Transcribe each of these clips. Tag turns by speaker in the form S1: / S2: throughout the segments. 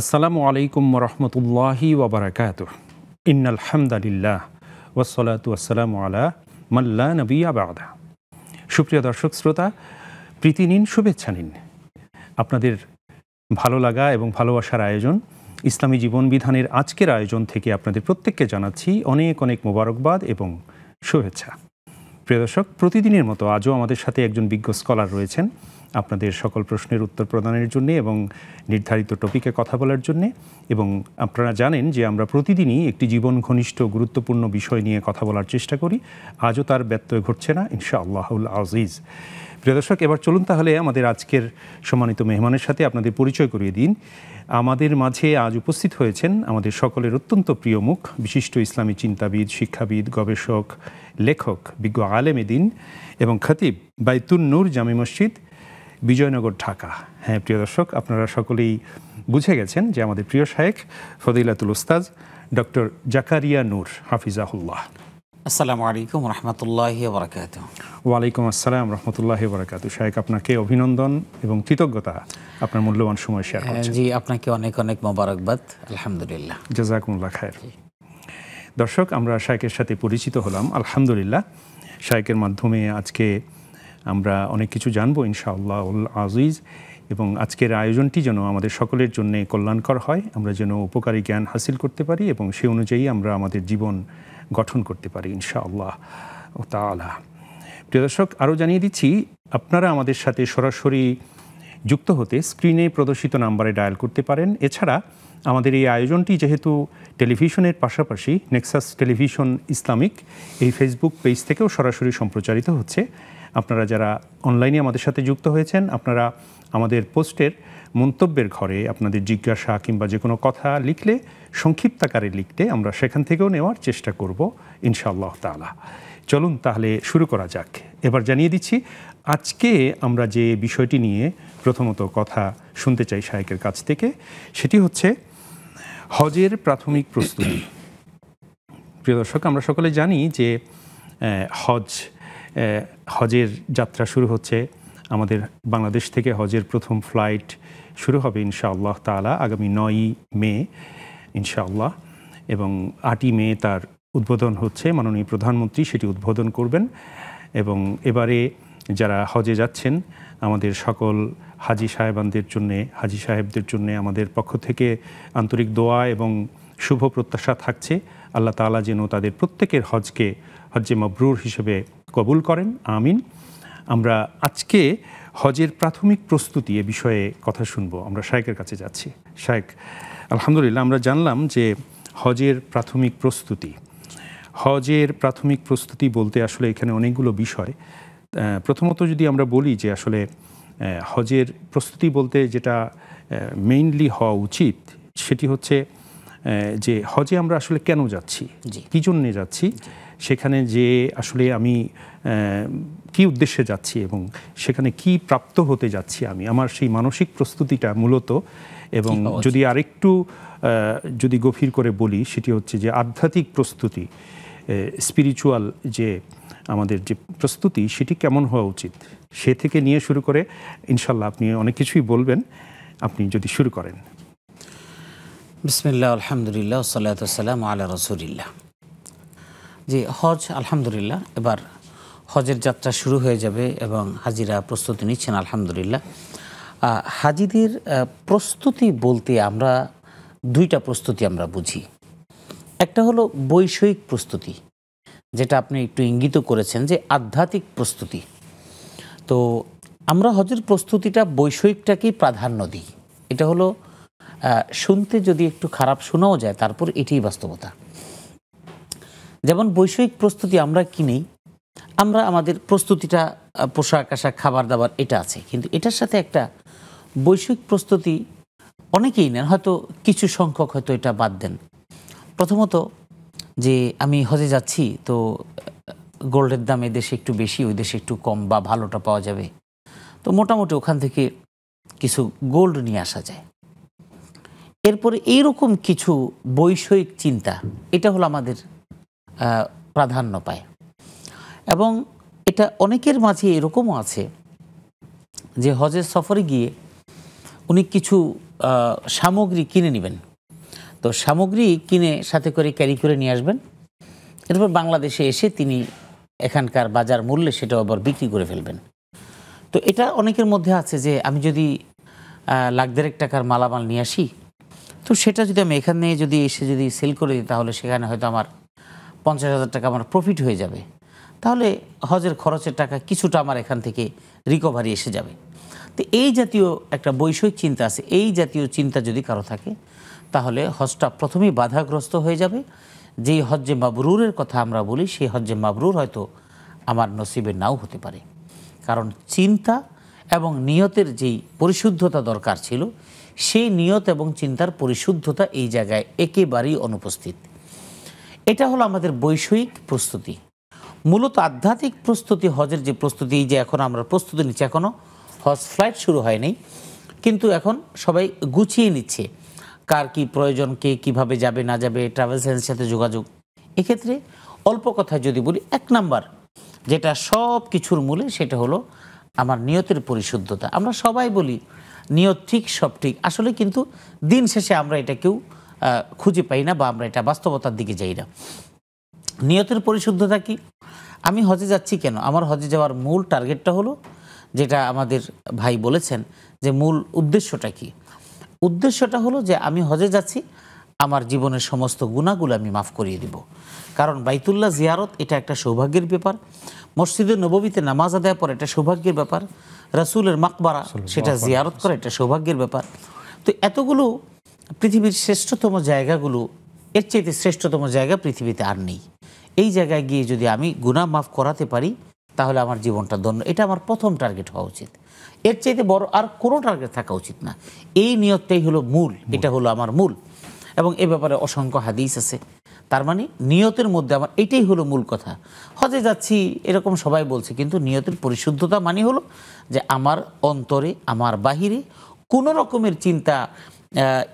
S1: আসসালামু আলাইকুম রহমতুল্লাহি ওবরাকাতুহ। ইন্নাল হামদালিল্লাহ ওয়াসসালাতু ওয়াসসালামু আলা মান লা নাবিয়্যা বা'দা। সুপ্রিয় দর্শক শ্রোতা, প্রীতি নিন, শুভেচ্ছা নিন। আপনাদের ভালো লাগা এবং ভালোবাসার আয়োজন ইসলামী জীবন বিধানের আজকের আয়োজন থেকে আপনাদের প্রত্যেককে জানাচ্ছি অনেক অনেক মোবারকবাদ এবং শুভেচ্ছা। প্রিয় দর্শক, প্রতিদিনের মতো আজও আমাদের সাথে একজন বিজ্ঞ স্কলার রয়েছেন আপনাদের সকল প্রশ্নের উত্তর প্রদানের জন্য এবং নির্ধারিত টপিকে কথা বলার জন্যে। এবং আপনারা জানেন যে আমরা প্রতিদিনই একটি জীবন ঘনিষ্ঠ গুরুত্বপূর্ণ বিষয় নিয়ে কথা বলার চেষ্টা করি। আজও তার ব্যত্যয় ঘটছে না, ইনশাআল্লাহুল আজিজ। প্রিয় দর্শক, এবার চলুন তাহলে আমাদের আজকের সম্মানিত মেহমানের সাথে আপনাদের পরিচয় করিয়ে দিন। আমাদের মাঝে আজ উপস্থিত হয়েছেন আমাদের সকলের অত্যন্ত প্রিয় মুখ, বিশিষ্ট ইসলামী চিন্তাবিদ, শিক্ষাবিদ, গবেষক, লেখক, বিজ্ঞ আলেমে দ্বীন এবং খতিব বাইতুন নূর জামে মসজিদ, বিজয়নগর, ঢাকা। হ্যাঁ প্রিয় দর্শক, আপনারা সকলেই বুঝে গেছেন যে আমাদের প্রিয় শায়েখ ফদিলাতুল উস্তাজ ডক্টর জাকারিয়া নূর হাফিজাহুল্লাহ।
S2: আসসালামু আলাইকুম রহমতুল্লাহি ওয়া বারাকাতুহু।
S1: ওয়ালাইকুম আসসালাম রহমতুল্লাহি ওয়া বারাকাতুহু। শায়েখ, আপনাকে অভিনন্দন এবং কৃতজ্ঞতা আপনার মূল্যবান সময় শেয়ার করছেন।
S2: জি, আপনাকে অনেক অনেক মোবারকবাদ। আলহামদুলিল্লাহ,
S1: জাযাকুমুল্লাহ খায়ের। দর্শক, আমরা শায়েখের সাথে পরিচিত হলাম আলহামদুলিল্লাহ। শায়েখের মাধ্যমে আজকে আমরা অনেক কিছু জানবো ইনশাআল্লাহুল আজিজ, এবং আজকের আয়োজনটি যেন আমাদের সকলের জন্য কল্যাণকর হয়, আমরা যেন উপকারী জ্ঞান হাসিল করতে পারি এবং সে অনুযায়ী আমরা আমাদের জীবন গঠন করতে পারি ইনশাআল্লাহ তাআলা। প্রিয় দর্শক, আরও জানিয়ে দিচ্ছি, আপনারা আমাদের সাথে সরাসরি যুক্ত হতে স্ক্রিনে প্রদর্শিত নাম্বারে ডায়াল করতে পারেন। এছাড়া আমাদের এই আয়োজনটি যেহেতু টেলিভিশনের পাশাপাশি নেক্সাস টেলিভিশন ইসলামিক এই ফেসবুক পেজ থেকেও সরাসরি সম্প্রচারিত হচ্ছে। আপনারা যারা অনলাইনে আমাদের সাথে যুক্ত হয়েছেন, আপনারা আমাদের পোস্টের মন্তব্যের ঘরে আপনাদের জিজ্ঞাসা কিংবা যে কোনো কথা লিখলে, সংক্ষিপ্ত আকারে লিখতে, আমরা সেখান থেকেও নেওয়ার চেষ্টা করব ইনশাআল্লাহ তাআলা। চলুন তাহলে শুরু করা যাক। এবার জানিয়ে দিচ্ছি আজকে আমরা যে বিষয়টি নিয়ে প্রথমত কথা শুনতে চাই শায়েখের কাছ থেকে, সেটি হচ্ছে হজের প্রাথমিক প্রস্তুতি। প্রিয় দর্শক, আমরা সকলে জানি যে হজের যাত্রা শুরু হচ্ছে আমাদের বাংলাদেশ থেকে। হজের প্রথম ফ্লাইট শুরু হবে ইনশাআল্লাহ তাআলা আগামী 9ই মে ইনশাআল্লাহ, এবং 8ই মে তার উদ্বোধন হচ্ছে। মাননীয় প্রধানমন্ত্রী সেটি উদ্বোধন করবেন। এবং এবারে যারা হজে যাচ্ছেন, আমাদের সকল হাজি সাহেবানদের জন্যে, হাজি সাহেবদের জন্যে আমাদের পক্ষ থেকে আন্তরিক দোয়া এবং শুভ প্রত্যাশা থাকছে। আল্লাহ তাআলা যেন তাদের প্রত্যেকের হজকে হজ্জে মাবরুর হিসেবে কবুল করেন, আমিন। আমরা আজকে হজের প্রাথমিক প্রস্তুতি এ বিষয়ে কথা শুনবো। আমরা শায়েখের কাছে যাচ্ছি। শায়েখ, আলহামদুলিল্লাহ, আমরা জানলাম যে হজের প্রাথমিক প্রস্তুতি, হজের প্রাথমিক প্রস্তুতি বলতে আসলে এখানে অনেকগুলো বিষয়। প্রথমত যদি আমরা বলি যে আসলে হজের প্রস্তুতি বলতে যেটা মেইনলি হওয়া উচিত, সেটি হচ্ছে যে হজে আমরা আসলে কেন যাচ্ছি, কী জন্যে যাচ্ছি, সেখানে যে আসলে আমি কি উদ্দেশ্যে যাচ্ছি এবং সেখানে কি প্রাপ্ত হতে যাচ্ছি আমি, আমার সেই মানসিক প্রস্তুতিটা মূলত। এবং যদি আরেকটু যদি গভীর করে বলি, সেটি হচ্ছে যে আধ্যাত্মিক প্রস্তুতি, স্পিরিচুয়াল যে আমাদের যে প্রস্তুতি, সেটি কেমন হওয়া উচিত, সে থেকে নিয়ে শুরু করে ইনশাল্লাহ আপনি অনেক কিছুই বলবেন। আপনি যদি শুরু করেন।
S2: বিসমিল্লাহ, আলহামদুলিল্লাহ, ওয়াসসালাতু ওয়াসসালামু আলা রাসূলিল্লাহ। জি, হজ আলহামদুলিল্লাহ, এবার হজের যাত্রা শুরু হয়ে যাবে এবং হাজিরা প্রস্তুতি নিচ্ছেন আলহামদুলিল্লাহ। হাজিদের প্রস্তুতি বলতে আমরা দুইটা প্রস্তুতি আমরা বুঝি। একটা হলো বৈষয়িক প্রস্তুতি, যেটা আপনি একটু ইঙ্গিত করেছেন যে আধ্যাত্মিক প্রস্তুতি। তো আমরা হজের প্রস্তুতিটা বৈষয়িকটাকেই প্রাধান্য দিই। এটা হলো শুনতে যদি একটু খারাপ শোনাও যায়, তারপর এটাই বাস্তবতা। যেমন বৈষয়িক প্রস্তুতি আমরা কি নেই, আমরা আমাদের প্রস্তুতিটা পোশাক আশাক খাবার দাবার এটা আছে, কিন্তু এটার সাথে একটা বৈষয়িক প্রস্তুতি অনেকেই নেন, হয়তো কিছু সংখ্যক হয়তো এটা বাদ দেন। প্রথমত যে আমি হজে যাচ্ছি, তো গোল্ডের দাম এদেশে একটু বেশি, ওই দেশে একটু কম বা ভালোটা পাওয়া যাবে, তো মোটামুটি ওখান থেকে কিছু গোল্ড নিয়ে আসা যায়। এরপরে এইরকম কিছু বৈষয়িক চিন্তা, এটা হলো আমাদের প্রাধান্য পায়। এবং এটা অনেকের মাঝে এরকমও আছে যে হজের সফরে গিয়ে উনি কিছু সামগ্রী কিনে নেবেন। তো সামগ্রী কিনে সাথে করে ক্যারি করে নিয়ে আসবেন। এরপর বাংলাদেশে এসে তিনি এখানকার বাজার মূল্যে সেটা আবার বিক্রি করে ফেলবেন। তো এটা অনেকের মধ্যে আছে যে আমি যদি লাখ দেড়েক টাকার মালামাল নিয়ে আসি, তো সেটা যদি আমি এখানে যদি এসে যদি সেল করে দিই, তাহলে সেখানে হয়তো আমার 50,000 টাকা আমার প্রফিট হয়ে যাবে। তাহলে হজের খরচের টাকা কিছুটা আমার এখান থেকে রিকভারি এসে যাবে। তো এই জাতীয় একটা বৈষয়িক চিন্তা আছে। এই জাতীয় চিন্তা যদি কারো থাকে, তাহলে হজটা প্রথমেই বাধাগ্রস্ত হয়ে যাবে। যেই হজ্জে মাবরুরের কথা আমরা বলি, সেই হজ্জে মাবরুর হয়তো আমার নসিবে নাও হতে পারে। কারণ চিন্তা এবং নিয়তের যেই পরিশুদ্ধতা দরকার ছিল, সেই নিয়ত এবং চিন্তার পরিশুদ্ধতা এই জায়গায় একেবারেই অনুপস্থিত। এটা হলো আমাদের বৈষয়িক প্রস্তুতি। মূলত আধ্যাত্মিক প্রস্তুতি, হজের যে প্রস্তুতি, এই যে এখন আমরা প্রস্তুতি নিচ্ছি, এখনও হজ ফ্লাইট শুরু হয়নি, কিন্তু এখন সবাই গুছিয়ে নিচ্ছে কার কি প্রয়োজন, কে কীভাবে যাবে না যাবে, ট্রাভেলস এজেন্সির সাথে যোগাযোগ। এক্ষেত্রে অল্প কথায় যদি বলি, 1 নাম্বার যেটা সব কিছুর মূলে, সেটা হলো আমার নিয়তের পরিশুদ্ধতা। আমরা সবাই বলি নিয়ত ঠিক, সব ঠিক, আসলে কিন্তু দিন শেষে আমরা এটা কেউ খুঁজে পাই না, বা আমরা এটা বাস্তবতার দিকে যাই না। নিয়তের পরিশুদ্ধতা কি? আমি হজে যাচ্ছি কেন? আমার হজে যাওয়ার মূল টার্গেটটা হলো, যেটা আমাদের ভাই বলেছেন যে মূল উদ্দেশ্যটা কি? উদ্দেশ্যটা হলো যে আমি হজে যাচ্ছি, আমার জীবনের সমস্ত গুনাহগুলো আমি মাফ করিয়ে দিব। কারণ বাইতুল্লাহ জিয়ারত এটা একটা সৌভাগ্যের ব্যাপার। মসজিদে নববীতে নামাজ আদায় পর এটা সৌভাগ্যের ব্যাপার। রাসূলের মাকবারা সেটা জিয়ারত করা এটা সৌভাগ্যের ব্যাপার। তো এতগুলো পৃথিবীর শ্রেষ্ঠতম জায়গাগুলো, এর চাইতে শ্রেষ্ঠতম জায়গা পৃথিবীতে আর নেই। এই জায়গায় গিয়ে যদি আমি গুনাহ মাফ করাতে পারি, তাহলে আমার জীবনটা ধন্য। এটা আমার প্রথম টার্গেট হওয়া উচিত। এর চাইতে বড় আর কোনো টার্গেট থাকা উচিত না। এই নিয়তটাই হলো মূল, এটা হলো আমার মূল। এবং এ ব্যাপারে অসংখ্য হাদিস আছে। তার মানে নিয়তের মধ্যে আমার এটাই হলো মূল কথা। হজে যাচ্ছি এরকম সবাই বলছে, কিন্তু নিয়তের পরিশুদ্ধতা মানে হলো যে আমার অন্তরে, আমার বাহিরে কোনো রকমের চিন্তা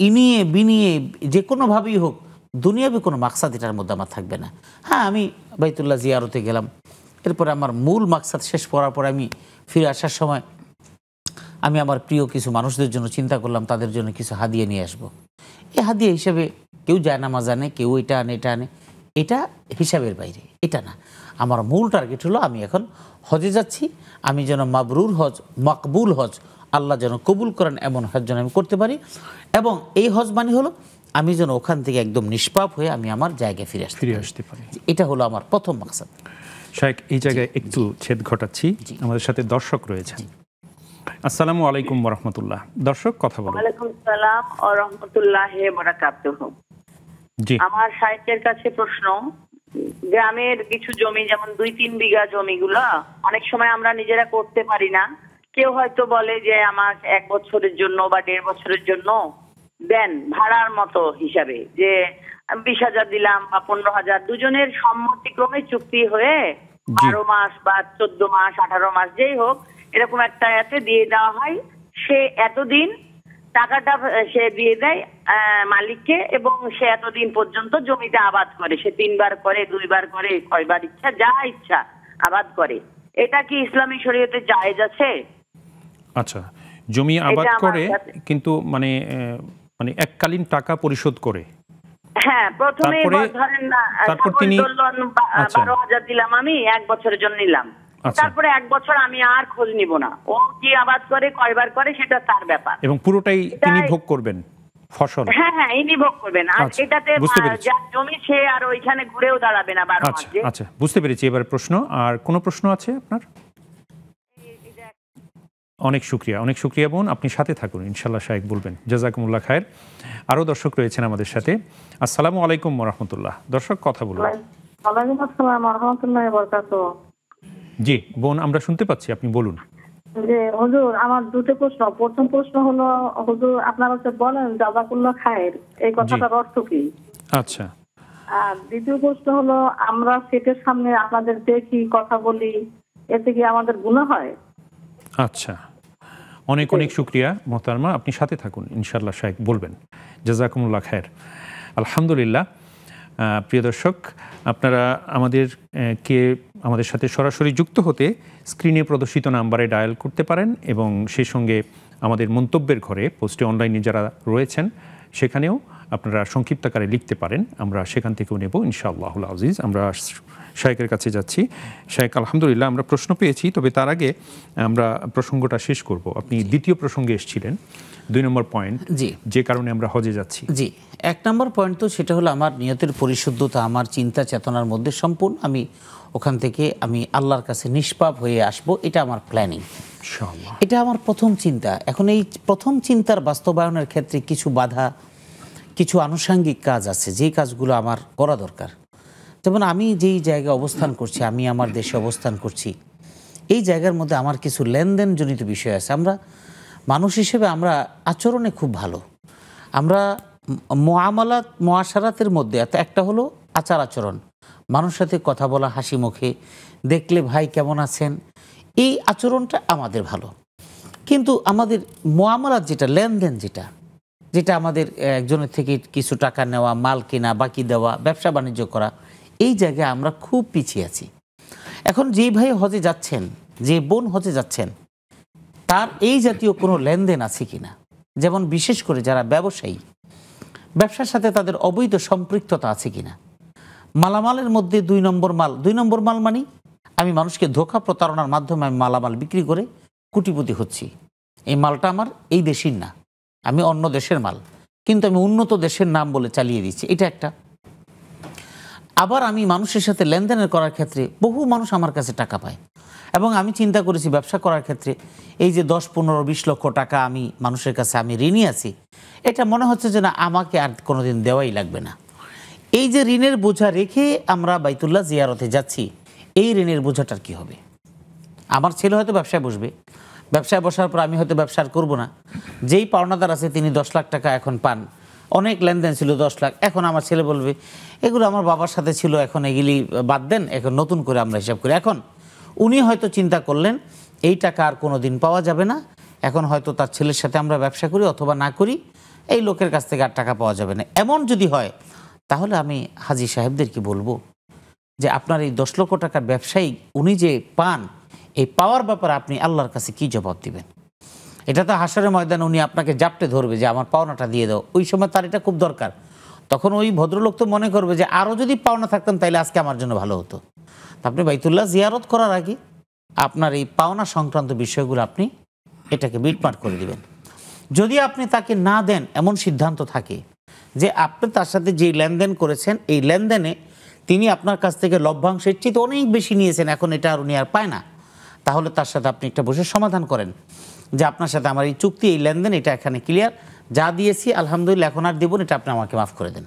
S2: ইনিয়ে বিনিয়ে যে কোনোভাবেই হোক, দুনিয়াবি কোনো মাকসাদ এটার মধ্যে আমার থাকবে না। হ্যাঁ, আমি বাইতুল্লাহ জিয়ারতে গেলাম, এরপরে আমার মূল মাকসাদ শেষ করার পর আমি ফিরে আসার সময় আমি আমার প্রিয় কিছু মানুষদের জন্য চিন্তা করলাম, তাদের জন্য কিছু হাদিয়া নিয়ে আসবো। এই হাদিয়া হিসেবে কেউ জায়নামাজ আনে, কেউ এটা আনে, এটা আনে, এটা হিসাবের বাইরে, এটা না। আমার মূল টার্গেট হলো আমি এখন হজে যাচ্ছি, আমি যেন মাবরুর হজ, মকবুল হজ, আল্লাহ যেন কবুল করেন এমন হজ যেন আমি করতে পারি। এবং এই হজ মানে হলো আমি যেন ওখান থেকে একদম নিষ্পাপ হয়ে আমি আমার জায়গায় ফিরে আসতে পারি। এটা হলো আমার প্রথম মাকসাদ।
S1: শাইখ, এই জায়গায় একটু ছেদ ঘটাচ্ছি, আমাদের সাথে দর্শক রয়েছেন। আসসালামু আলাইকুম ওয়া রাহমাতুল্লাহ। দর্শক কথা বলুন।
S3: ওয়ালাইকুম সালাম ওয়া রাহমাতুল্লাহি ওয়া বারাকাতুহু।
S1: জি,
S3: আমার শাইখের কাছে প্রশ্ন, গ্রামের কিছু জমি, যেমন 2-3 বিঘা জমিগুলো অনেক সময় আমরা নিজেরা করতে পারি না। কেউ হয়তো বলে যে আমার 1 বছরের জন্য বা 1.5 বছরের জন্য দেন ভাড়ার মতো হিসাবে, যে 20,000 দিলাম বা 15,000, দুজনের সম্মতিক্রমে চুক্তি হয়ে 12 মাস বা 14 মাস 18 মাস যেই হোক, এরকম একটা এতে দিয়ে দেওয়া হয়। সে এতদিন টাকাটা সে দিয়ে দেয় মালিককে, এবং সে এতদিন পর্যন্ত জমিতে আবাদ করে। সে 3 বার করে, 2 বার করে, কয়বার ইচ্ছা, যা ইচ্ছা আবাদ করে। এটা কি ইসলামী শরীয়তে জায়েজ আছে?
S1: আচ্ছা, জমি আবাদ করে, কিন্তু মানে এককালীন টাকা পরিশোধ করে।
S3: হ্যাঁ, প্রথমে ধরেন না,
S1: তারপর তিনি
S3: 12,000 দিলাম, আমি 1 বছরের জন্য নিলাম। তারপরে 1 বছর আমি আর খোঁজ নিব না, ও কি আবাদ করে, কয়বার করে, সেটা তার ব্যাপার,
S1: এবং পুরোটাই তিনি ভোগ করবেন ফসল।
S3: হ্যাঁ হ্যাঁ, ইনি ভোগ করবেন। আর এটাতে যার জমি সে আর ওইখানে ঘুরেও দাঁড়াবে না 12 মাস।
S1: আচ্ছা, বুঝতে পেরেছি। এবার প্রশ্ন, আর কোনো প্রশ্ন আছে আপনার? অনেক শুক্রিয়া বোন, আপনি সাথে থাকুন, ইনশাল্লাহ শাইখ বলবেন। জাযাকুমুল্লাহ খায়ের। আরও দর্শক রয়েছেন আমাদের সাথে। আসসালামু আলাইকুম ওয়া রাহমাতুল্লাহ। দর্শক কথা বলুন।
S4: ওয়ালাইকুম আসসালাম ওয়া রাহমাতুল্লাহি ওয়া বারাকাতুহু।
S1: জি বোন, আমরা শুনতে পাচ্ছি, আপনি বলুন।
S4: যে হুজুর, আমার দুটো প্রশ্ন। প্রথম প্রশ্ন হলো, হুজুর আপনারা হচ্ছে বলেন জাযাকুল্লাহ খায়ের, এই কথাটার অর্থ কি?
S1: আচ্ছা।
S4: আর দ্বিতীয় প্রশ্ন হলো, আমরা সেটের সামনে আপনাদের দেখি, কথা বলি, এতে কি আমাদের গুনাহ হয়?
S1: আচ্ছা, অনেক শুক্রিয়া মোহতারমা, আপনি সাথে থাকুন, ইনশাল্লাহ শাইখ বলবেন। জাযাকুমুল্লাহ খায়ের। আলহামদুলিল্লাহ। প্রিয় দর্শক, আপনারা আমাদের সাথে সরাসরি যুক্ত হতে স্ক্রিনে প্রদর্শিত নাম্বারে ডায়াল করতে পারেন, এবং সেই সঙ্গে আমাদের মন্তব্যের ঘরে পোস্টে অনলাইনে যারা রয়েছেন সেখানেও আপনারা সংক্ষিপ্ত আকারে লিখতে পারেন, আমরা সেখান থেকেও নেব ইনশাআল্লাহুল আজিজ। আমরা শায়েখের কাছে যাচ্ছি। শায়েখ, আলহামদুলিল্লাহ আমরা প্রশ্ন পেয়েছি, তবে তার আগে আমরা প্রসঙ্গটা শেষ করব। আপনি দ্বিতীয় প্রসঙ্গে এসেছিলেন, 2 নম্বর পয়েন্ট,
S2: জি,
S1: যে কারণে আমরা হজে যাচ্ছি।
S2: জি, 1 নম্বর পয়েন্ট তো সেটা হলো আমার নিয়তের পরিশুদ্ধতা, আমার চিন্তা চেতনার মধ্যে সম্পূর্ণ আমি ওখান থেকে আমি আল্লাহর কাছে নিষ্পাপ হয়ে আসব, এটা আমার প্ল্যানিং,
S1: ইনশাআল্লাহ।
S2: এটা আমার প্রথম চিন্তা। এখন এই প্রথম চিন্তার বাস্তবায়নের ক্ষেত্রে কিছু বাধা, কিছু আনুষঙ্গিক কাজ আছে, যেই কাজগুলো আমার করা দরকার। যেমন আমি যেই জায়গায় অবস্থান করছি, আমি আমার দেশে অবস্থান করছি, এই জায়গার মধ্যে আমার কিছু লেনদেনজনিত বিষয় আছে। আমরা মানুষ হিসেবে আমরা আচরণে খুব ভালো, আমরা মুআমালাত মুআশারাতের মধ্যে একটা হলো আচার আচরণ, মানুষের সাথে কথা বলা, হাসি মুখে, দেখলে ভাই কেমন আছেন, এই আচরণটা আমাদের ভালো। কিন্তু আমাদের মুআমালাত যেটা, লেনদেন যেটা আমাদের একজনের থেকে কিছু টাকা নেওয়া, মাল কেনা, বাকি দেওয়া, ব্যবসা বাণিজ্য করা, এই জায়গায় আমরা খুব পিছিয়ে আছি। এখন যেই ভাই হজে যাচ্ছেন, যে বোন হজে যাচ্ছেন, তার এই জাতীয় কোনো লেনদেন আছে কিনা, যেমন বিশেষ করে যারা ব্যবসায়ী, ব্যবসার সাথে তাদের অবৈধ সম্পৃক্ততা আছে কিনা। মালামালের মধ্যে 2 নম্বর মাল মানে আমি মানুষকে ধোঁকা প্রতারণার মাধ্যমে আমি মালামাল বিক্রি করে কোটিপতি হচ্ছি। এই মালটা আমার এই দেশের না, আমি অন্য দেশের মাল, কিন্তু আমি উন্নত দেশের নাম বলে চালিয়ে দিচ্ছি, এটা একটা। আবার আমি মানুষের সাথে লেনদেনের করার ক্ষেত্রে বহু মানুষ আমার কাছে টাকা পায়, এবং আমি চিন্তা করেছি ব্যবসা করার ক্ষেত্রে এই যে 10, 15, 20 লক্ষ টাকা আমি মানুষের কাছে আমি ঋণী আছি, এটা মনে হচ্ছে যে না, আমাকে আর কোনোদিন দেওয়াই লাগবে না। এই যে ঋণের বোঝা রেখে আমরা বাইতুল্লাহ জিয়ারতে যাচ্ছি, এই ঋণের বোঝাটার কি হবে? আমার ছেলে হয়তো ব্যবসায় বসবে, ব্যবসায় বসার পর আমি হয়তো ব্যবসা করব না। যেই পাওনাদার আছে তিনি 10 লাখ টাকা এখন পান, অনেক লেনদেন ছিল 10 লাখ, এখন আমার ছেলে বলবে এগুলো আমার বাবার সাথে ছিল, এখন এগুলি বাদ দেন, এখন নতুন করে আমরা হিসাব করি। এখন উনি হয়তো চিন্তা করলেন এই টাকা আর কোনো দিন পাওয়া যাবে না, এখন হয়তো তার ছেলের সাথে আমরা ব্যবসা করি অথবা না করি, এই লোকের কাছ থেকে আর টাকা পাওয়া যাবে না। এমন যদি হয়, তাহলে আমি হাজী সাহেবদেরকে বলবো যে আপনার এই 10 লক্ষ টাকার ব্যবসায়ী উনি যে পান, এই পাওয়ার ব্যাপারে আপনি আল্লাহর কাছে কি জবাব দিবেন? এটা তো হাসরের ময়দানে উনি আপনাকে জাপটে ধরবে যে আমার পাওনাটা দিয়ে দাও, ওই সময় তার এটা খুব দরকার। তখন ওই ভদ্রলোক তো মনে করবে যে আরও যদি পাওনা থাকতাম তাইলে আজকে আমার জন্য ভালো হতো। আপনি বাইতুল্লাহ জিয়ারত করার আগে আপনার এই পাওনা সংক্রান্ত বিষয়গুলো আপনি এটাকে মিটমাট করে দিবেন। যদি আপনি তাকে না দেন, এমন সিদ্ধান্ত থাকে যে আপনি তার সাথে যে লেনদেন করেছেন, এই লেনদেনে তিনি আপনার কাছ থেকে লভ্যাংশের চেয়ে অনেক বেশি নিয়েছেন, এখন এটা আর উনি আর পায় না, তাহলে তার সাথে আপনি একটা বসে সমাধান করেন যে আপনার সাথে আমার এই চুক্তি, এই লেনদেন, এটা এখানে ক্লিয়ার, যা দিয়েছি আলহামদুলিল্লাহ, এখন আর দেব না, এটা আপনি আমাকে মাফ করে দেন।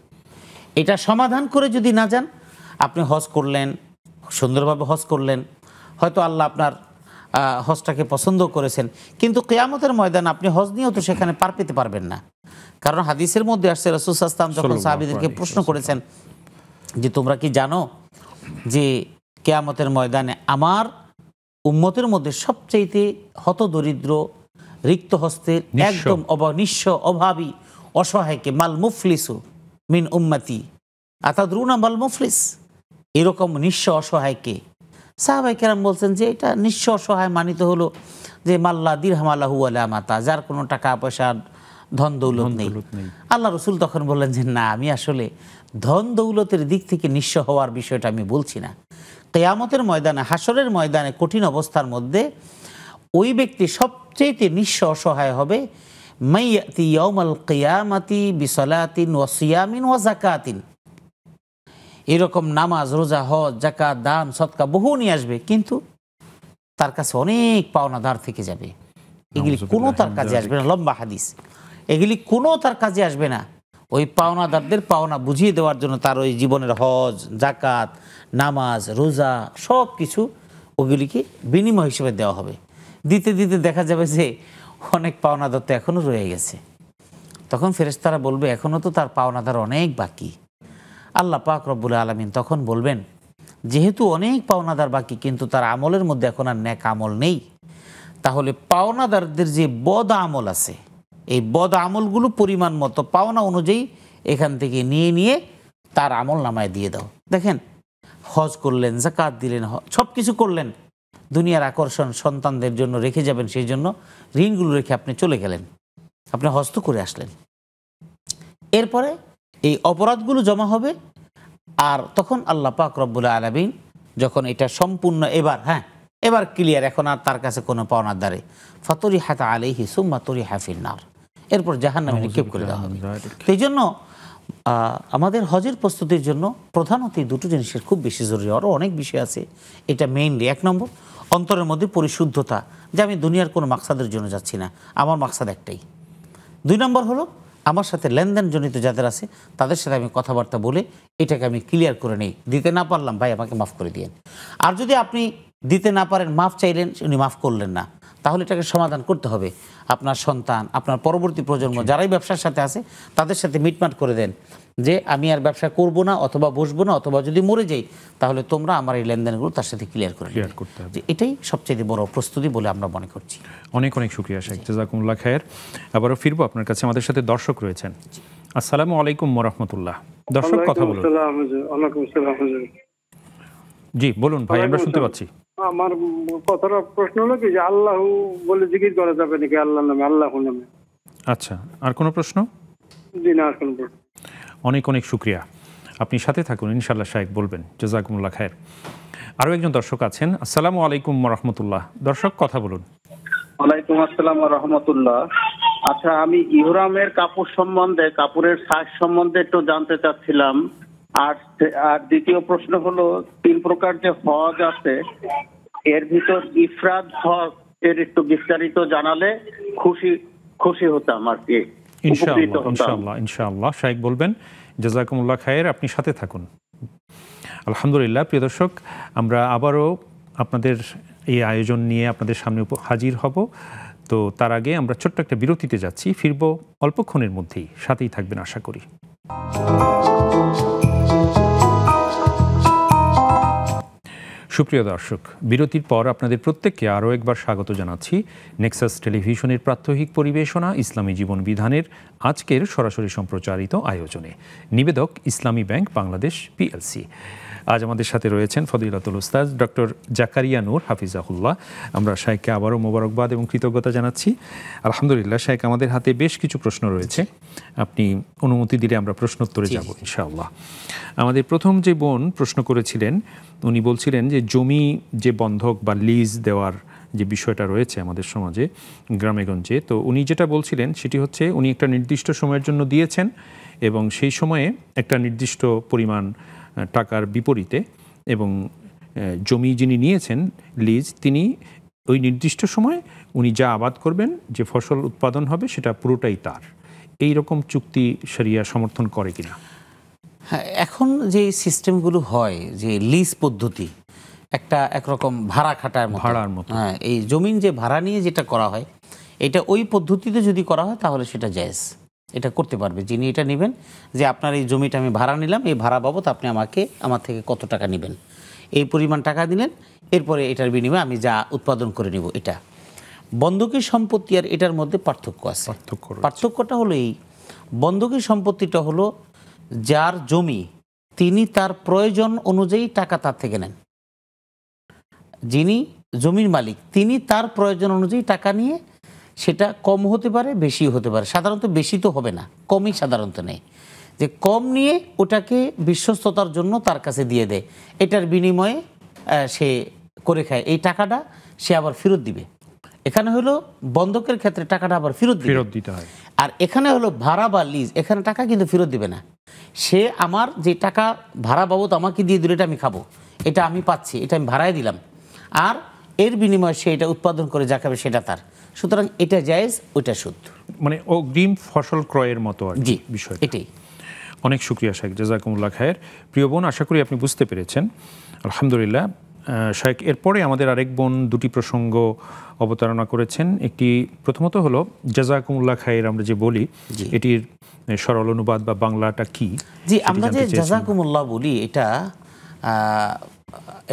S2: এটা সমাধান করে যদি না যান, আপনি হজ করলেন, সুন্দরভাবে হজ করলেন, হয়তো আল্লাহ আপনার হজটাকে পছন্দ করেছেন, কিন্তু কিয়ামতের ময়দানে আপনি হজ নিয়েও তো সেখানে পার পেতে পারবেন না। কারণ হাদিসের মধ্যে আসছে, রাসূল সাল্লাল্লাহু আলাইহি ওয়াসাল্লাম যখন সাহাবীদেরকে প্রশ্ন করেছেন যে তোমরা কি জানো যে কিয়ামতের ময়দানে আমার উম্মতের মধ্যে সবচাইতে হতদরিদ্র, রিক্ত হস্তের, একদম নিঃস্ব, অভাবী, অসহায়কে মাল মুফলিসু মিন উম্মতি আতাদরুনা মাল মুফলিস, এরকম নিঃস্ব অসহায়কে সাহাবায়ে কেরাম বলছেন যে এটা নিঃস্ব অসহায় মানিত হলো যে মাল্লা দিরহাম লাহু ওয়ালা মাতা, যার কোনো টাকা পয়সা ধন দৌলত নেই। আল্লাহ রসুল তখন বললেন যে না, আমি আসলে ধন দৌলতের দিক থেকে নিঃস্ব হওয়ার বিষয়টা আমি বলছি না। কিয়ামতের ময়দানে, হাসরের ময়দানে কঠিন অবস্থার মধ্যে ওই ব্যক্তি সবচেয়ে নিঃস্ব অসহায় হবে, মাইয়াতি ইয়াউমাল কিয়ামাতি বিসলাতিন ওয়া সিয়ামিন ওয়া যাকাতিন, এরকম নামাজ, রোজা, হজ, যাকাত, দান, সদকা বহু নিয়ে আসবে, কিন্তু তার কাছে অনেক পাওনাদার থেকে যাবে, এগুলি কোনো তার কাজে আসবে না। লম্বা হাদিস, এগুলি কোনো তার কাজে আসবে না। ওই পাওনাদারদের পাওনা বুঝিয়ে দেওয়ার জন্য তার ওই জীবনের হজ, যাকাত, নামাজ, রোজা সব কিছু ওগুলিকে বিনিময় হিসেবে দেওয়া হবে। দিতে দিতে দেখা যাবে যে অনেক পাওনাদার তো এখনও রয়ে গেছে। তখন ফেরেশতারা বলবে এখনও তো তার পাওনাদার অনেক বাকি। আল্লাহ পাক রব্বুল আলামিন তখন বলবেন যেহেতু অনেক পাওনাদার বাকি, কিন্তু তার আমলের মধ্যে এখন আর নেক আমল নেই, তাহলে পাওনাদারদের যে বদ আমল আছে, এই বদ আমলগুলো পরিমাণ মতো পাওনা অনুযায়ী এখান থেকে নিয়ে নিয়ে তার আমল নামায় দিয়ে দাও। দেখেন, হজ করলেন, যাকাত দিলেন, সব কিছু করলেন, দুনিয়ার আকর্ষণ সন্তানদের জন্য রেখে যাবেন, সেই জন্য ঋণগুলো রেখে আপনি চলে গেলেন, আপনি হস্ত করে আসলেন। এরপরে এই অপরাধগুলো জমা হবে, আর তখন আল্লাহ পাক রব্বুল আলামিন যখন এটা সম্পূর্ণ এবার ক্লিয়ার, এখন আর তার কাছে কোনো পাওনার দ্বারে ফাতরিহাত আলাইহি সুম্মা তুরিহা ফিন্নার, এরপর জাহান্নামে নিক্ষেপ করে দেওয়া হবে। সেই জন্য আমাদের হজের প্রস্তুতির জন্য প্রধানত এই দুটো জিনিসের খুব বেশি জরুরি। আরও অনেক বিষয় আছে, এটা মেইনলি 1 নম্বর অন্তরের মধ্যে পরিশুদ্ধতা, যে আমি দুনিয়ার কোনো মাকসাদের জন্য যাচ্ছি না, আমার মাকসাদ একটাই। 2 নম্বর হলো আমার সাথে লেনদেনজনিত যাদের আছে তাদের সাথে আমি কথাবার্তা বলে এটাকে আমি ক্লিয়ার করে নেই। দিতে না পারলাম, ভাই আমাকে মাফ করে দিয়েন। আর যদি আপনি দিতে না পারেন, মাফ চাইলেন, উনি মাফ করলেন না, তাহলে এটাকে সমাধান করতে হবে। আপনার সন্তান, আপনার পরবর্তী প্রজন্ম যারাই ব্যবসার সাথে আছে তাদের সাথে মিটমাট করে দেন যে আমি আর ব্যবসা করব না, অথবা বসবো না, অথবা যদি মরে যাই তাহলে তোমরা আমার এই লেনদেনগুলো তার সাথে ক্লিয়ার করতে হবে। এটাই সবচেয়ে বড় প্রস্তুতি বলে আমরা মনে করছি।
S1: অনেক অনেক শুকরিয়া শেখ, জাযাকুমুল্লাহ খায়ের। আবারও ফিরবো আপনার কাছে, আমাদের সাথে দর্শক রয়েছেন। আসসালামু আলাইকুম ওয়া রাহমাতুল্লাহ। দর্শক কথা বলুন। জি বলুন ভাই, আমরা শুনতে পাচ্ছি।
S5: আমার কথাটা প্রশ্ন হলো কি যে আল্লাহ বলে জিকির করা যাবে নাকি আল্লাহর নামে, আল্লাহ নামে?
S1: আচ্ছা, আর কোনো প্রশ্ন?
S5: জি না, আর কোনো প্রশ্ন।
S1: অনেক অনেক শুকরিয়া, আপনি সাথে থাকুন, ইনশাআল্লাহ শায়েখ বলবেন। জাযাকুমুল্লাহ খায়ের। আরও একজন দর্শক আছেন। আসসালামু আলাইকুম ওয়া রাহমাতুল্লাহ। দর্শক কথা বলুন।
S6: ওয়ালাইকুম আসসালাম ওয়া রাহমাতুল্লাহ। আচ্ছা, আমি ইহরামের কাপড় সম্বন্ধে, কাপড়ের সাইজ সম্বন্ধে একটু জানতে চাচ্ছিলাম। আর দ্বিতীয় প্রশ্ন হলো 3 প্রকার যে হজ আছে এর ভিতর ইফরাদ হজ এর একটু বিস্তারিত জানালে খুশি হতাম আর কি।
S1: ইনশাআল্লাহ শায়েখ বলবেন। জাযাকুমুল্লাহ খায়ের, আপনি সাথে থাকুন। আলহামদুলিল্লাহ, প্রিয় দর্শক, আমরা আবারও আপনাদের এই আয়োজন নিয়ে আপনাদের সামনে হাজির হব। তো তার আগে আমরা ছোট্ট একটা বিরতিতে যাচ্ছি, ফিরবো অল্পক্ষণের মধ্যেই, সাথেই থাকবেন আশা করি। সুপ্রিয় দর্শক, বিরতির পর আপনাদের প্রত্যেককে আরও একবার স্বাগত জানাচ্ছি নেক্সাস টেলিভিশনের প্রাত্যহিক পরিবেশনা ইসলামী জীবন বিধানের আজকের সরাসরি সম্প্রচারিত আয়োজনে। নিবেদক ইসলামী ব্যাংক বাংলাদেশ পিএলসি। আজ আমাদের সাথে রয়েছেন ফদিলাতুল উস্তাদ ডক্টর জাকারিয়া নূর হাফিজাহুল্লাহ। আমরা শায়েখকে আবারও মোবারকবাদ এবং কৃতজ্ঞতা জানাচ্ছি। আলহামদুলিল্লাহ শায়েখ, আমাদের হাতে বেশ কিছু প্রশ্ন রয়েছে, আপনি অনুমতি দিলে আমরা প্রশ্নোত্তরে যাব ইনশাআল্লাহ। আমাদের প্রথম যে বোন প্রশ্ন করেছিলেন, উনি বলছিলেন যে জমি যে বন্ধক বা লিজ দেওয়ার যে বিষয়টা রয়েছে আমাদের সমাজে গ্রামেগঞ্জে, তো উনি যেটা বলছিলেন সেটি হচ্ছে উনি একটা নির্দিষ্ট সময়ের জন্য দিয়েছেন এবং সেই সময়ে একটা নির্দিষ্ট পরিমাণ টাকার বিপরীতে, এবং জমি যিনি নিয়েছেন লিজ, তিনি ওই নির্দিষ্ট সময়ে উনি যা আবাদ করবেন, যে ফসল উৎপাদন হবে সেটা পুরোটাই তার। এই রকম চুক্তি শরিয়া সমর্থন করে কিনা?
S2: হ্যাঁ, এখন যে সিস্টেমগুলো হয় যে লিজ পদ্ধতি, একরকম ভাড়া খাটার মতো, হ্যাঁ, এই জমিন যে ভাড়া নিয়ে যেটা করা হয়, এটা ওই পদ্ধতিতে যদি করা হয় তাহলে সেটা জায়েজ, এটা করতে পারবে যিনি এটা নেবেন, যে আপনার এই জমিটা আমি ভাড়া নিলাম, এই ভাড়া বাবদ আপনি আমার থেকে কত টাকা নেবেন, এই পরিমাণ টাকা দিলেন, এরপরে এটার বিনিময়ে আমি যা উৎপাদন করে নিব। এটা বন্ধকি সম্পত্তি আর এটার মধ্যে পার্থক্য আছে। পার্থক্যটা হলো এই, বন্ধকি সম্পত্তিটা হলো যার জমি তিনি তার প্রয়োজন অনুযায়ী টাকা তার থেকে নেন। যিনি জমির মালিক তিনি তার প্রয়োজন অনুযায়ী টাকা নিয়ে, সেটা কম হতে পারে বেশি হতে পারে, সাধারণত বেশি তো হবে না, কমই সাধারণত নেই, যে কম নিয়ে ওটাকে বিশ্বস্ততার জন্য তার কাছে দিয়ে দেয়, এটার বিনিময়ে সে করে খায়, এই টাকাটা সে আবার ফেরত দিবে। এখানে হলো বন্ধকের ক্ষেত্রে টাকাটা আবার ফেরত দিতে হয়, আর এখানে হলো ভাড়া বা লিজ, এখানে টাকা কিন্তু ফেরত দিবে না। সে আমার যে টাকা ভাড়া বাবদ আমাকে দিয়ে দিল, এটা আমি খাবো, এটা আমি পাচ্ছি, এটা আমি ভাড়ায় দিলাম, আর এর বিনিময়ে সে এটা উৎপাদন করে যা খাবে সেটা তার। সুতরাং এটা জায়েজ, ওইটা সুদ,
S1: মানে অগ্রিম ফসল ক্রয়ের মতো আর
S2: জি
S1: বিষয়।
S2: এটাই।
S1: অনেক শুকরিয়া শায়েখ, জাযাকুমুল্লাহ খায়ের। প্রিয় বোন, আশা করি আপনি বুঝতে পেরেছেন। আলহামদুলিল্লাহ শায়েখ, এরপরে আমাদের আরেক বোন দুটি প্রসঙ্গ অবতারণা করেছেন। একটি প্রথমত হলো জাযাকুমুল্লাহ খায়ের, আমরা যে বলি এটির সরল অনুবাদ বা বাংলাটা কি?
S2: জি, আমরা যে জাযাকুমুল্লাহ বলি,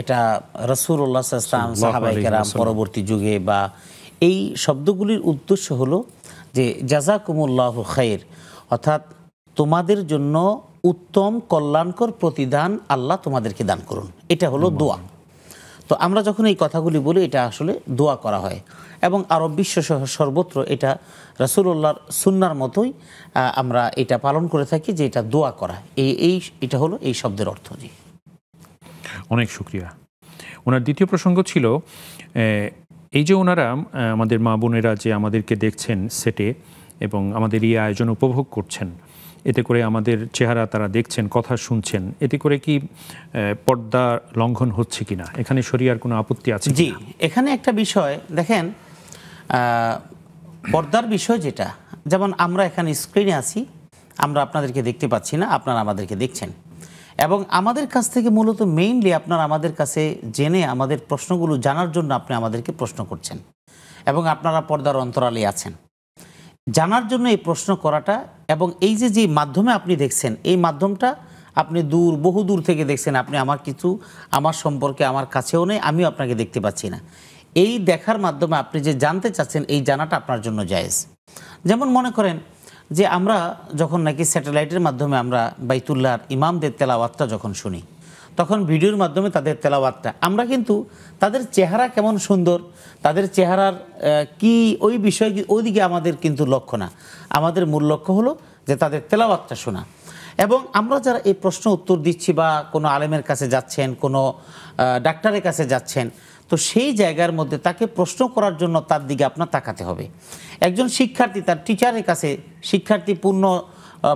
S2: এটা রাসূলুল্লাহ সাল্লাল্লাহু আলাইহি ওয়াসাল্লাম, সাহাবায়ে কেরাম, পরবর্তী যুগে, বা এই শব্দগুলির উদ্দেশ্য হলো যে জাযাকুমুল্লাহু খায়র, অর্থাৎ তোমাদের জন্য উত্তম কল্যাণকর প্রতিদান আল্লাহ তোমাদেরকে দান করুন, এটা হলো দোয়া। তো আমরা যখন এই কথাগুলি বলি এটা আসলে দোয়া করা হয়, এবং আরব বিশ্ব সহ সর্বত্র এটা রাসূলুল্লাহর সুন্নাহর মতোই আমরা এটা পালন করে থাকি, যে এটা দোয়া করা। এটা হলো এই শব্দের অর্থ। জি,
S1: অনেক শুকরিয়া। ওনার দ্বিতীয় প্রসঙ্গ ছিল এই যে ওনারা আমাদের মা বোনেরা যে আমাদেরকে দেখছেন সেটে এবং আমাদের এই আয়োজন উপভোগ করছেন, এতে করে আমাদের চেহারা তারা দেখছেন, কথা শুনছেন, এতে করে কি পর্দা লঙ্ঘন হচ্ছে কিনা, এখানে শরিয়ার কোনো আপত্তি আছে?
S2: জি, এখানে একটা বিষয় দেখেন, পর্দার বিষয় যেটা, যেমন আমরা এখানে স্ক্রিনে আছি, আমরা আপনাদেরকে দেখতে পাচ্ছি না, আপনারা আমাদেরকে দেখছেন, এবং আমাদের কাছ থেকে মূলত মেইনলি আপনারা আমাদের কাছে জেনে আমাদের প্রশ্নগুলো জানার জন্য আপনি আমাদেরকে প্রশ্ন করছেন, এবং আপনারা পর্দার অন্তরালে আছেন জানার জন্য এই প্রশ্ন করাটা। এবং এই যে মাধ্যমে আপনি দেখছেন, এই মাধ্যমটা আপনি বহু দূর থেকে দেখছেন, আপনি আমার সম্পর্কে আমার কাছেও নেই, আমিও আপনাকে দেখতে পাচ্ছি না। এই দেখার মাধ্যমে আপনি যে জানতে চাচ্ছেন, এই জানাটা আপনার জন্য জায়েজ। যেমন মনে করেন যে আমরা যখন নাকি স্যাটেলাইটের মাধ্যমে আমরা বাইতুল্লাহর ইমামদের তেলাওয়াতটা যখন শুনি, তখন ভিডিওর মাধ্যমে তাদের তেলাওয়াতটা আমরা কিন্তু তাদের চেহারা কেমন সুন্দর, তাদের চেহারার কি ওই বিষয়, ওইদিকে আমাদের কিন্তু লক্ষ্য না। আমাদের মূল লক্ষ্য হলো যে তাদের তেলাওয়াতটা শোনা। এবং আমরা যারা এই প্রশ্ন উত্তর দিচ্ছি বা কোনো আলেমের কাছে যাচ্ছেন, কোনো ডাক্তারের কাছে যাচ্ছেন, তো সেই জায়গার মধ্যে তাকে প্রশ্ন করার জন্য তার দিকে আপনার তাকাতে হবে। একজন শিক্ষার্থী তার টিচারের কাছে, শিক্ষার্থী পূর্ণ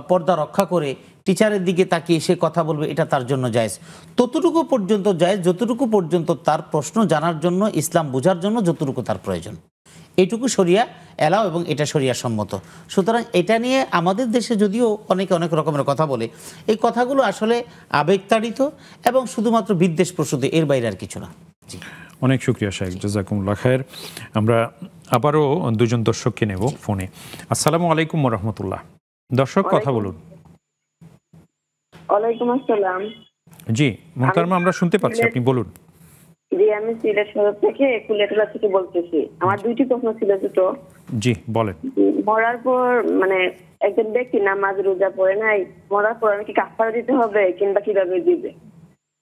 S2: পর্দা রক্ষা করে টিচারের দিকে তাকিয়ে সে কথা বলবে, এটা তার জন্য জায়েজ। ততটুকু পর্যন্ত জায়েজ যতটুকু পর্যন্ত তার প্রশ্ন জানার জন্য, ইসলাম বোঝার জন্য যতটুকু তার প্রয়োজন, এইটুকু শরিয়া এলাও এবং এটা শরিয়া সম্মত। সুতরাং এটা নিয়ে আমাদের দেশে যদিও অনেকে অনেক রকমের কথা বলে, এই কথাগুলো আসলে আবেগতাড়িত এবং শুধুমাত্র বিদ্বেষ প্রসূত, এর বাইরে আর কিছু না। জি,
S1: অনেক শুকরিয়া শাইখ, জাযাকুমুল্লাহ খায়ের। আমরা আবারও দুজন দর্শককে নেব ফোনে। আসসালামু আলাইকুম ওয়া রাহমাতুল্লাহ। দর্শক কথা বলুন।
S7: ওয়ালাইকুম আসসালাম।
S1: জি মুহতারমা, আমরা শুনতে পাচ্ছি, আপনি বলুন।
S7: জি, আমি সিলেট শহর থেকে কুলেটলা থেকে বলতেছি। আমার দুইটি প্রশ্ন ছিল দুটো।
S1: জি বলেন।
S7: মরার পর মানে একজন ব্যক্তি নামাজ রোজা পড়ে নাই, মরার পর আমি কি কাফারা দিতে হবে কিংবা কিভাবে দিবে?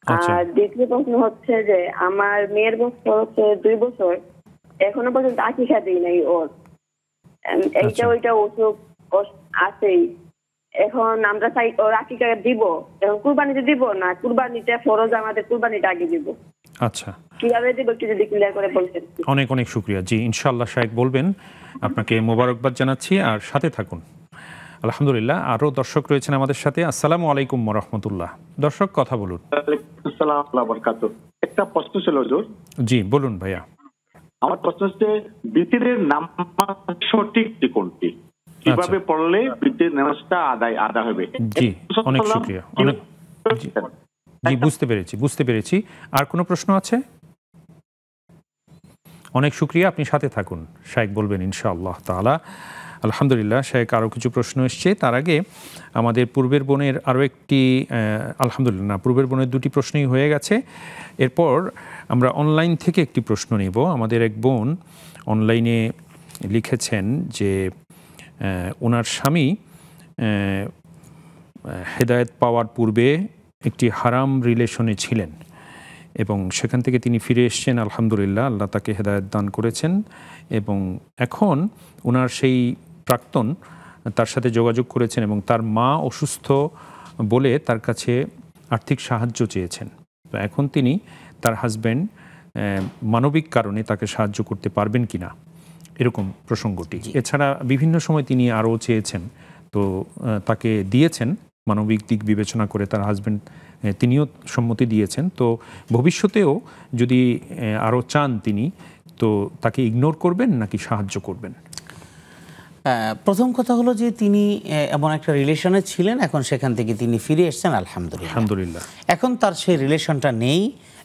S7: আর দ্বিতীয় প্রশ্ন হচ্ছে যে আমার মেয়ের বয়স হচ্ছে 2 বছর, এখনো পর্যন্ত আকিকা দিই নাই ওর। এইটা ওইটা অসুখ আছেই। এখন আমরা চাই ওর আকিকা দিব, এখন কুরবানিতে দিব না, কুরবানিতে ফরজ আমাদের, কুরবানিটা আগে দিব।
S1: আচ্ছা,
S7: কিভাবে দিব একটু যদি ক্লিয়ার করে বলতেন।
S1: অনেক অনেক শুকরিয়া। জি ইনশাআল্লাহ শাইখ বলবেন। আপনাকে মোবারকবাদ জানাচ্ছি, আর সাথে থাকুন। আলহামদুলিল্লাহ, আরও দর্শক রয়েছেন আমাদের সাথে। আসসালামু আলাইকুম ওয়া রাহমাতুল্লাহ। দর্শক কথা বলুন।
S8: একটা প্রশ্ন ছিল হুজুর।
S1: জি বলুন ভাইয়া।
S8: আমার প্রশ্ন হচ্ছে বিতিরের নামাজ সঠিক কোনটি, কিভাবে পড়লে বিতিরের নামাজটা আদা হবে?
S1: জি অনেক শুকরিয়া। জি বুঝতে পেরেছি। আর কোনো প্রশ্ন আছে? অনেক শুকরিয়া, আপনি সাথে থাকুন, শাইখ বলবেন ইনশাআল্লাহ তাআলা। আলহামদুলিল্লাহ, শাইখ আরও কিছু প্রশ্ন এসছে। তার আগে আমাদের পূর্বের বোনের আরও একটি, আলহামদুলিল্লাহ পূর্বের বোনের 2টি প্রশ্নই হয়ে গেছে। এরপর আমরা অনলাইন থেকে একটি প্রশ্ন নেব। আমাদের এক বোন অনলাইনে লিখেছেন যে ওনার স্বামী হেদায়েত পাওয়ার পূর্বে একটি হারাম রিলেশনে ছিলেন এবং সেখান থেকে তিনি ফিরে এসেছেন। আলহামদুলিল্লাহ, আল্লাহ তাকে হেদায়েত দান করেছেন এবং এখন ওনার সেই প্রাক্তন তার সাথে যোগাযোগ করেছেন এবং তার মা অসুস্থ বলে তার কাছে আর্থিক সাহায্য চেয়েছেন। তো এখন তিনি তার হাজব্যান্ড মানবিক কারণে তাকে সাহায্য করতে পারবেন কিনা, এরকম প্রসঙ্গটি। এছাড়া বিভিন্ন সময় তিনি আরও চেয়েছেন, তো তাকে দিয়েছেন মানবিক দিক বিবেচনা করে তার হাজব্যান্ড, তিনিও সম্মতি দিয়েছেন। তো ভবিষ্যতেও যদি আরও চান তিনি, তো তাকে ইগনোর করবেন নাকি সাহায্য করবেন?
S2: প্রথম কথা হলো যে তিনি এমন একটা রিলেশনে ছিলেন, এখন সেখান থেকে তিনি ফিরে এসেছেন আলহামদুলিল্লাহ। এখন তার সেই রিলেশনটা নেই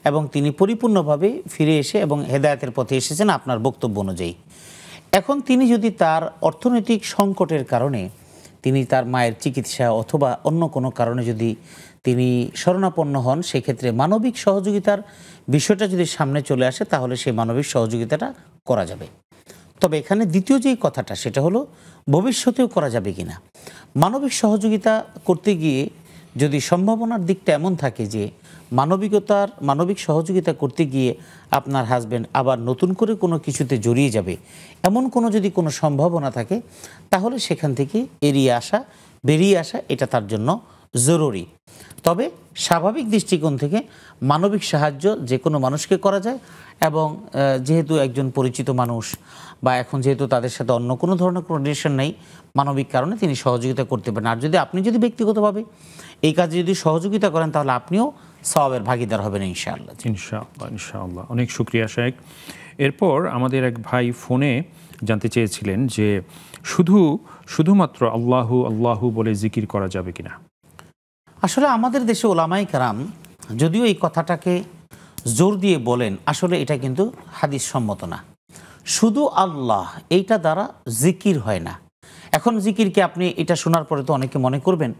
S2: এবং তিনি পরিপূর্ণভাবে ফিরে এসে এবং হেদায়েতের পথে এসেছেন আপনার বক্তব্য অনুযায়ী। এখন তিনি যদি তার অর্থনৈতিক সংকটের কারণে তিনি তার মায়ের চিকিৎসা অথবা অন্য কোনো কারণে যদি তিনি শরণাপন্ন হন, সেক্ষেত্রে মানবিক সহযোগিতার বিষয়টা যদি সামনে চলে আসে তাহলে সেই মানবিক সহযোগিতাটা করা যাবে। তবে এখানে দ্বিতীয় যেই কথাটা সেটা হলো ভবিষ্যতেও করা যাবে কিনা। মানবিক সহযোগিতা করতে গিয়ে যদি সম্ভাবনার দিকটা এমন থাকে যে মানবিক সহযোগিতা করতে গিয়ে আপনার হাজব্যান্ড আবার নতুন করে কোনো কিছুতে জড়িয়ে যাবে, এমন যদি কোনো সম্ভাবনা থাকে, তাহলে সেখান থেকে বেরিয়ে আসা এটা তার জন্য জরুরি। তবে স্বাভাবিক দৃষ্টিকোণ থেকে মানবিক সাহায্য যে কোনো মানুষকে করা যায়, এবং যেহেতু একজন পরিচিত মানুষ বা এখন যেহেতু তাদের সাথে অন্য কোনো ধরনের কোনো রিলেশন নেই, মানবিক কারণে তিনি সহযোগিতা করতে পারেন। আর আপনি যদি ব্যক্তিগতভাবে এই কাজে যদি সহযোগিতা করেন, তাহলে আপনিও সওয়াবের ভাগীদার হবেন ইনশাআল্লাহ।
S1: ইনশাআল্লাহ। অনেক শুকরিয়া শাইখ। এরপর আমাদের এক ভাই ফোনে জানতে চেয়েছিলেন যে শুধুমাত্র আল্লাহু আল্লাহু বলে জিকির করা যাবে কিনা।
S2: আসলে আমাদের দেশে ওলামায়ে কেরাম যদিও এই কথাটাকে জোর দিয়ে বলেন, আসলে এটা কিন্তু হাদিস সম্মত না। শুধু আল্লাহ এইটা দ্বারা জিকির হয় না। এখন জিকিরকে আপনি এটা শোনার পরে তো অনেকে মনে করবেন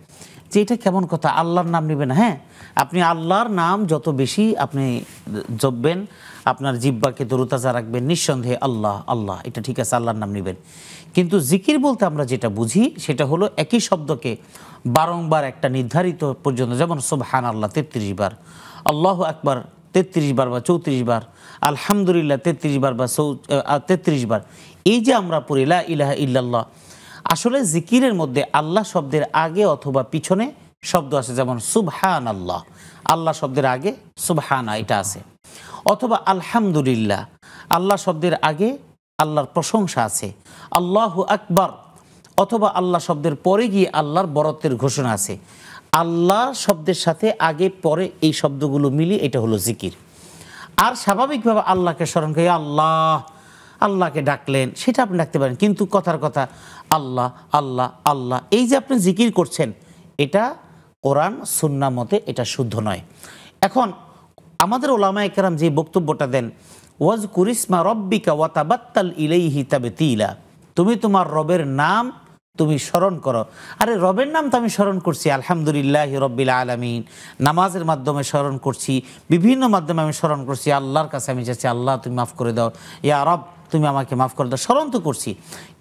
S2: যে এটা কেমন কথা, আল্লাহর নাম নেবেন। হ্যাঁ, আপনি আল্লাহর নাম যত বেশি আপনি জপবেন, আপনার জিহ্বাকে তরুতাজা রাখবেন, নিঃসন্দেহে আল্লাহ আল্লাহ এটা ঠিক আছে, আল্লাহর নাম নেবেন। কিন্তু জিকির বলতে আমরা যেটা বুঝি সেটা হলো একই শব্দকে বারংবার একটা নির্ধারিত পর্যন্ত, যেমন সুবহানাল্লাহ 33 বার, আল্লাহু আকবার 33 বার বা 34 বার, আলহামদুলিল্লাহ 33 বার বা 33 বার, এই যে আমরা পড়ি লা ইলাহা ইল্লাল্লাহ, আসলে জিকিরের মধ্যে আল্লাহ শব্দের আগে অথবা পিছনে শব্দ আছে, যেমন সুবহানাল্লাহ, আল্লাহ শব্দের আগে সুবহানা এটা আছে, অথবা আলহামদুলিল্লাহ, আল্লাহ শব্দের আগে আল্লাহর প্রশংসা আছে, আল্লাহু আকবার, অথবা আল্লাহ শব্দের পরে গিয়ে আল্লাহর বরত্বের ঘোষণা আছে। আল্লাহ শব্দের সাথে আগে পরে এই শব্দগুলো মিলিয়ে এটা হলো জিকির। আর স্বাভাবিকভাবে আল্লাহকে স্মরণ করে আল্লাহকে ডাকলেন, সেটা আপনি ডাকতে পারেন, কিন্তু কথার কথা আল্লাহ আল্লাহ আল্লাহ এই যে আপনি জিকির করছেন, এটা কোরআন সুন্নাহ মতে এটা শুদ্ধ নয়। এখন আমাদের উলামায়ে কেরাম যে বক্তব্যটা দেন, ওয়াজকুর ইসমা রব্বিকা ওয়া তাবাত্তাল ইলাইহি তাবতীলা, তুমি তোমার রবের নাম তুমি স্মরণ করো। আরে রবের নাম তো আমি স্মরণ করছি, আলহামদুলিল্লাহি রাব্বিল আলামিন, নামাজের মাধ্যমে স্মরণ করছি, বিভিন্ন মাধ্যমে আমি স্মরণ করছি, আল্লাহর কাছে আমি চাচ্ছি আল্লাহ তুমি মাফ করে দাও, ইয়া রব তুমি আমাকে মাফ করে দাও, স্মরণ তো করছি।